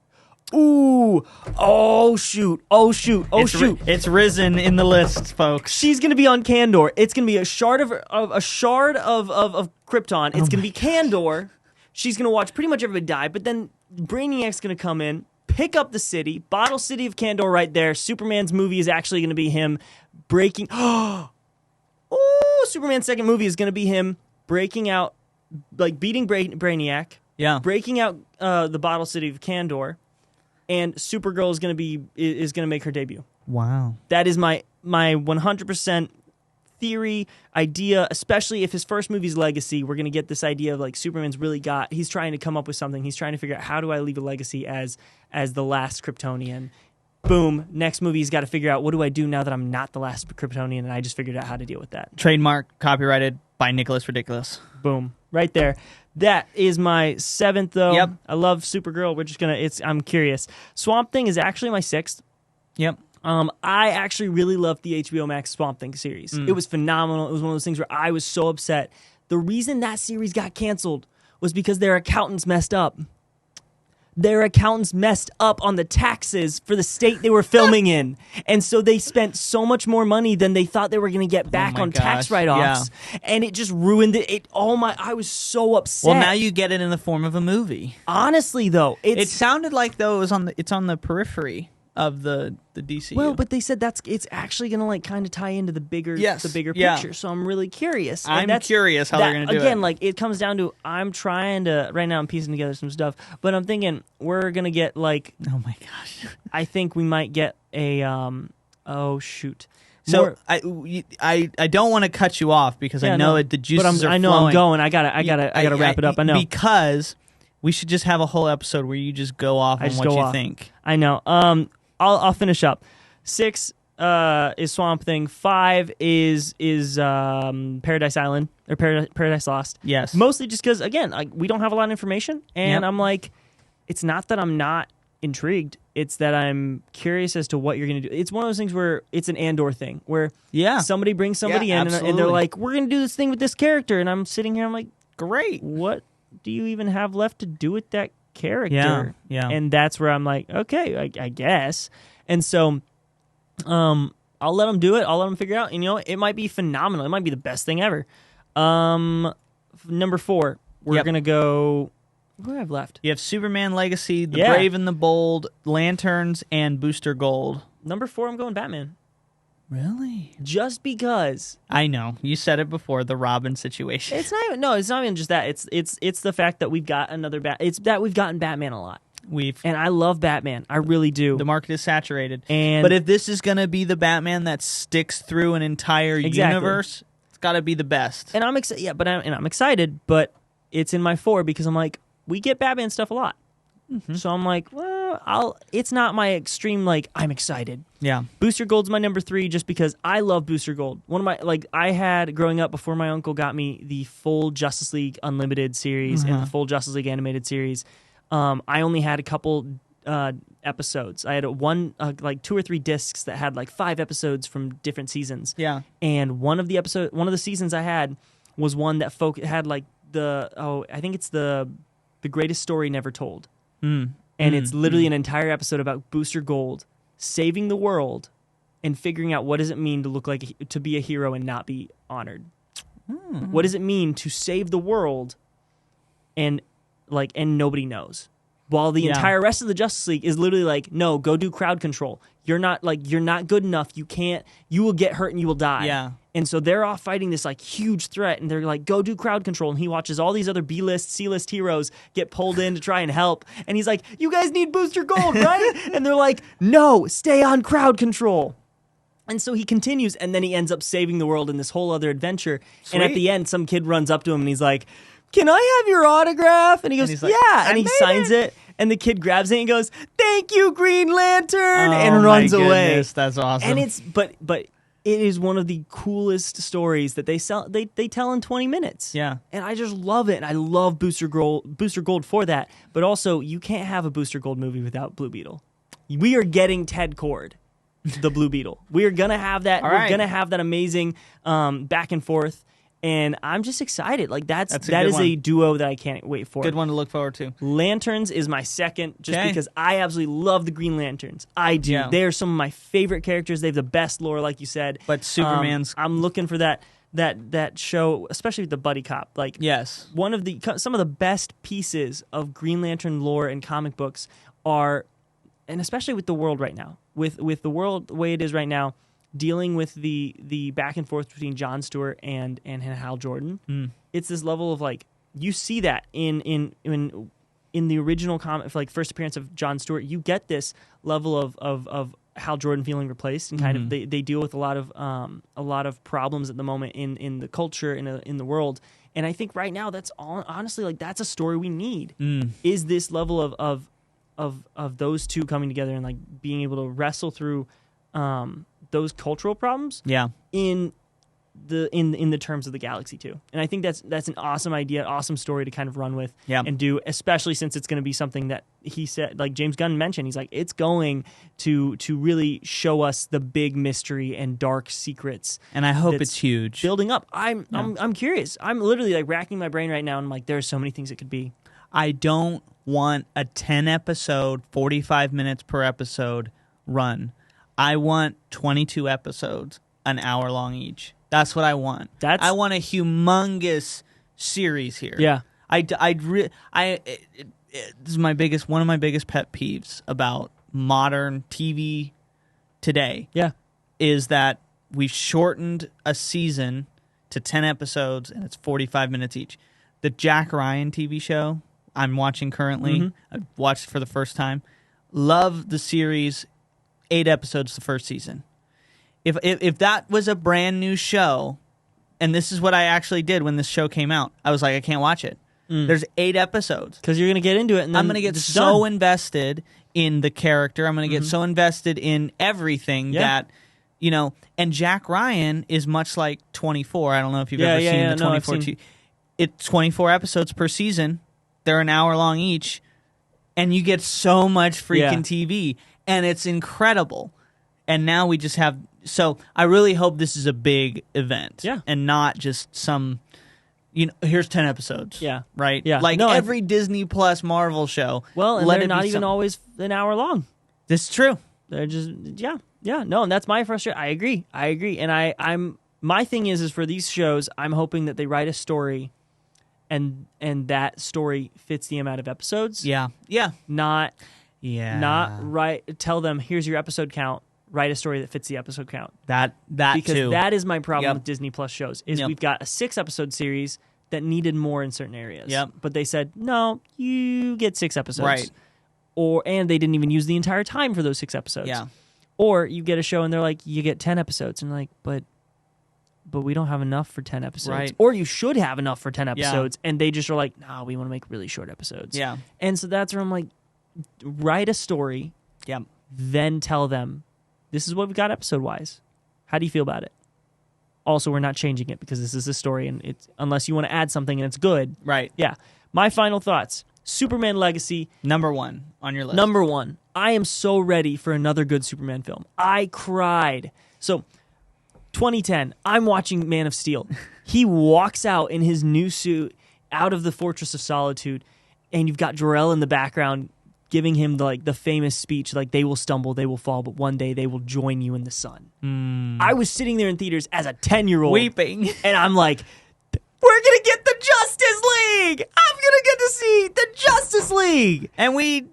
Ooh! Oh shoot! It's risen in the list, folks. She's going to be on Kandor. It's going to be a shard of Krypton. It's going to be Kandor. She's going to watch pretty much everybody die, but then Brainiac's going to come in, pick up the city, bottle city of Kandor right there. Superman's movie is actually going to be him breaking. Oh! Superman's second movie is going to be him breaking out. Like beating Brainiac, breaking out the bottle city of Kandor, and Supergirl is gonna make her debut. Wow. That is my 100% theory, idea, especially if his first movie's legacy, we're going to get this idea of like Superman's he's trying to come up with something. He's trying to figure out, how do I leave a legacy as the last Kryptonian? Boom. Next movie, he's got to figure out, what do I do now that I'm not the last Kryptonian? And I just figured out how to deal with that. Trademark, copyrighted by Nicholas Ridiculous. Boom. Right there. That is my 7th, though. Yep. I love Supergirl. We're just going to, I'm curious. Swamp Thing is actually my 6th. Yep. I actually really loved the HBO Max Swamp Thing series. It was phenomenal. It was one of those things where I was so upset. The reason that series got canceled was because their accountants messed up. Their accountants messed up on the taxes for the state they were filming in. And so they spent so much more money than they thought they were going to get back on tax write-offs. Yeah. And it just ruined it. I was so upset. Well, now you get it in the form of a movie. Honestly, though. It sounded like, though, it's on the periphery of the DCU. Well, but they said it's actually going to like kind of tie into the bigger picture. So I'm really curious. I'm curious how they're going to do it. Again, like it comes down to I'm piecing together some stuff, but I'm thinking we're going to get like, oh my gosh. I think we might get a oh shoot. So I don't want to cut you off because I know the juices are flowing. I know I'm going. I gotta wrap it up. I know, because we should just have a whole episode where you just go off on what you think. I know. I'll finish up. 6 is Swamp Thing. 5 is Paradise Island or Paradise Lost. Yes. Mostly just because, again, we don't have a lot of information, and I'm like, it's not that I'm not intrigued. It's that I'm curious as to what you're going to do. It's one of those things where it's an Andor thing, where somebody brings somebody in and they're like, we're going to do this thing with this character, and I'm sitting here, I'm like, great. What do you even have left to do with that character? Yeah. And that's where I'm like, okay, I guess. And so I'll let them do it. I'll let them figure it out. And, it might be phenomenal. It might be the best thing ever. Number 4, we're going to go... What do I have left? You have Superman Legacy, The Brave and the Bold, Lanterns, and Booster Gold. Number 4, I'm going Batman. Really? Just because. I know. You said it before, the Robin situation. It's not even just that. It's the fact that we've got another It's that we've gotten Batman a lot. And I love Batman. I really do. The market is saturated. But if this is going to be the Batman that sticks through an entire universe, it's got to be the best. And I'm excited. Yeah, I'm excited, but it's in my 4 because I'm like, we get Batman stuff a lot. Mm-hmm. So I'm like, well, it's not my extreme, like, I'm excited. Yeah. Booster Gold's my number 3 just because I love Booster Gold. One of my, I had, growing up, before my uncle got me the full Justice League Unlimited series and the full Justice League animated series, I only had a couple episodes. I had 2 or 3 discs that had like 5 episodes from different seasons. Yeah. And one of the seasons I had was one that had like I think it's the greatest story never told. And it's literally an entire episode about Booster Gold saving the world and figuring out what does it mean to be a hero and not be honored. What does it mean to save the world and nobody knows? While the entire rest of the Justice League is literally like, no, go do crowd control. You're not good enough. You will get hurt and you will die. Yeah. And so they're off fighting this like huge threat, and they're like, go do crowd control. And he watches all these other B-list, C-list heroes get pulled in to try and help. And he's like, you guys need Booster Gold, right? And they're like, no, stay on crowd control. And so he continues, and then he ends up saving the world in this whole other adventure. Sweet. And at the end, some kid runs up to him, and he's like, can I have your autograph? And he goes, and like, yeah. And he signs it. And the kid grabs it and goes, thank you, Green Lantern, and runs away. That's awesome. And but it is one of the coolest stories that they tell in 20 minutes. Yeah. And I just love it. And I love Booster Gold for that. But also, you can't have a Booster Gold movie without Blue Beetle. We are getting Ted Cord, the Blue Beetle. We are going to have that. We're going to have that amazing back and forth. And I'm just excited. Like that is a duo that I can't wait for. Good one to look forward to. Lanterns is my second, just because I absolutely love the Green Lanterns. I do. Yeah. They are some of my favorite characters. They have the best lore, like you said. But Superman's. I'm looking for that show, especially with the buddy cop. Like yes, some of the best pieces of Green Lantern lore and comic books are, and especially with the world right now, with the world the way it is right now. Dealing with the back and forth between Jon Stewart and Hal Jordan, it's this level of like you see that in the original comic, like first appearance of Jon Stewart, you get this level of Hal Jordan feeling replaced, and kind of they deal with a lot of problems at the moment in the culture in the world. And I think right now that's honestly like that's a story we need. Is this level of those two coming together and like being able to wrestle through those cultural problems in the terms of the galaxy too. And I think that's an awesome idea, awesome story to kind of run with and do, especially since it's going to be something that he said, like James Gunn mentioned, he's like, it's going to really show us the big mystery and dark secrets. And I hope it's huge. Building up. I'm curious. I'm literally like racking my brain right now, and I'm like, there's so many things it could be. I don't want a 10 episode, 45 minutes per episode run. I want 22 episodes, an hour long each. That's what I want. I want a humongous series here. Yeah. This is one of my biggest pet peeves about modern TV today. Yeah. Is that we've shortened a season to 10 episodes and it's 45 minutes each. The Jack Ryan TV show I'm watching currently, I watched it for the first time. Love the series, 8 episodes the first season. If that was a brand new show, and this is what I actually did when this show came out, I was like, I can't watch it. There's 8 episodes. Because you're going to get into it, and then I'm going to get so invested in the character. I'm going to get so invested in everything that, and Jack Ryan is much like 24. I don't know if you've ever seen the 24. It's 24 episodes per season. They're an hour long each, and you get so much freaking TV, and it's incredible. And now we just have... So I really hope this is a big event, and not just some, here's 10 episodes, right, like every Disney Plus Marvel show. Well, and they're not even always an hour long. This is true. They're just no, and that's my frustration. I agree, and I'm my thing is for these shows, I'm hoping that they write a story, and that story fits the amount of episodes. Not right. Tell them here's your episode count. Write a story that fits the episode count. That because too. That is my problem with Disney Plus shows. Is we've got a 6-episode series that needed more in certain areas. But they said no, you get 6 episodes. Right. And they didn't even use the entire time for those 6 episodes. Or you get a show and they're like, you get 10 episodes, and like, but we don't have enough for 10 episodes. Right. Or you should have enough for 10 episodes, and they just are like, no, we want to make really short episodes. And so that's where I'm like, write a story. Then tell them, this is what we got episode-wise. How do you feel about it? Also, we're not changing it because this is a story, and it's unless you want to add something and it's good. Right. Yeah. My final thoughts. Superman Legacy. Number 1 on your list. Number 1. I am so ready for another good Superman film. I cried. So, 2010, I'm watching Man of Steel. He walks out in his new suit out of the Fortress of Solitude, and you've got Jor-El in the background giving him the famous speech, like, they will stumble, they will fall, but one day they will join you in the sun. I was sitting there in theaters as a 10-year-old. Weeping. And I'm like, we're going to get the Justice League! I'm going to get to see the Justice League! And we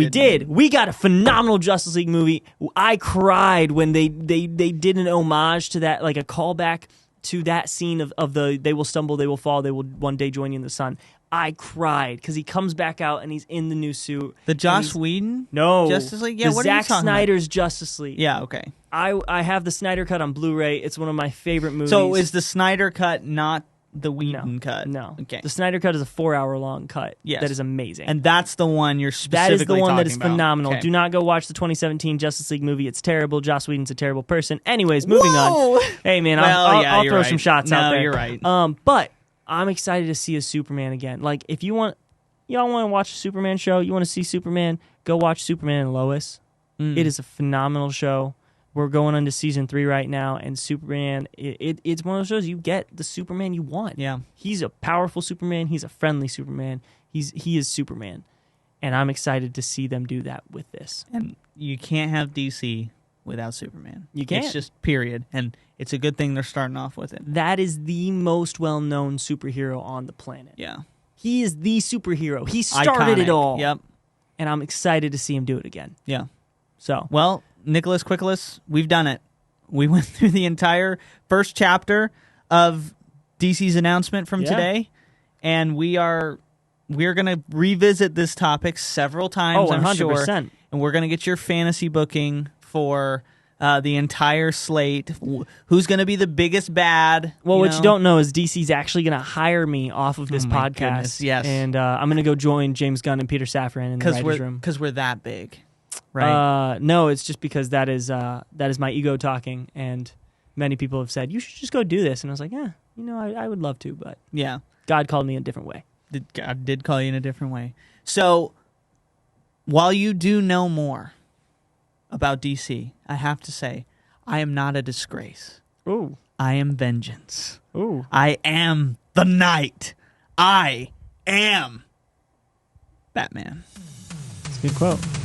did. We got a phenomenal Justice League movie. I cried when they did an homage to that, like a callback to that scene of the they will stumble, they will fall, they will one day join you in the sun. I cried because he comes back out and he's in the new suit. The Joss Whedon? No. Justice League? Yeah, the what are you Zack talking Snyder's about? Justice League. Yeah, okay. I have the Snyder Cut on Blu-ray. It's one of my favorite movies. So is the Snyder Cut not the Whedon cut? No. Okay. The Snyder Cut is a 4-hour-long cut. Yes. That is amazing. And that's the one you're specifically That is the one that is talking about. phenomenal. Okay. Do not go watch the 2017 Justice League movie. It's terrible. Joss Whedon's a terrible person. Anyways, moving on. Hey, man, I'll throw some shots out there. No, you're right. But I'm excited to see a Superman again. Like, if y'all want to watch a Superman show, you want to see Superman, go watch Superman and Lois. It is a phenomenal show. We're going into season 3 right now, and Superman, it's one of those shows you get the Superman you want. Yeah. He's a powerful Superman. He's a friendly Superman. He is Superman. And I'm excited to see them do that with this. And you can't have DC without Superman. You can't. It's just period. And it's a good thing they're starting off with it. That is the most well-known superhero on the planet. Yeah. He is the superhero. He started Iconic. it all. Yep. And I'm excited to see him do it again. Yeah. So, well, Nicholas Quicklis, we've done it. We went through the entire first chapter of DC's announcement from today, and we're going to revisit this topic several times, I'm 100%. sure. And we're going to get your fantasy booking for the entire slate. Who's going to be the biggest bad? Well, what you don't know is DC's actually going to hire me off of this podcast. Goodness, yes. And I'm going to go join James Gunn and Peter Safran in the writer's room. Because we're that big, right? No, it's just because that is my ego talking, and many people have said, you should just go do this. And I was like, yeah, I would love to, but yeah, God called me a different way. God did call you in a different way. So while you do know more about DC, I have to say, I am not a disgrace. Ooh. I am vengeance. Ooh. I am the Knight. I am Batman. That's a good quote.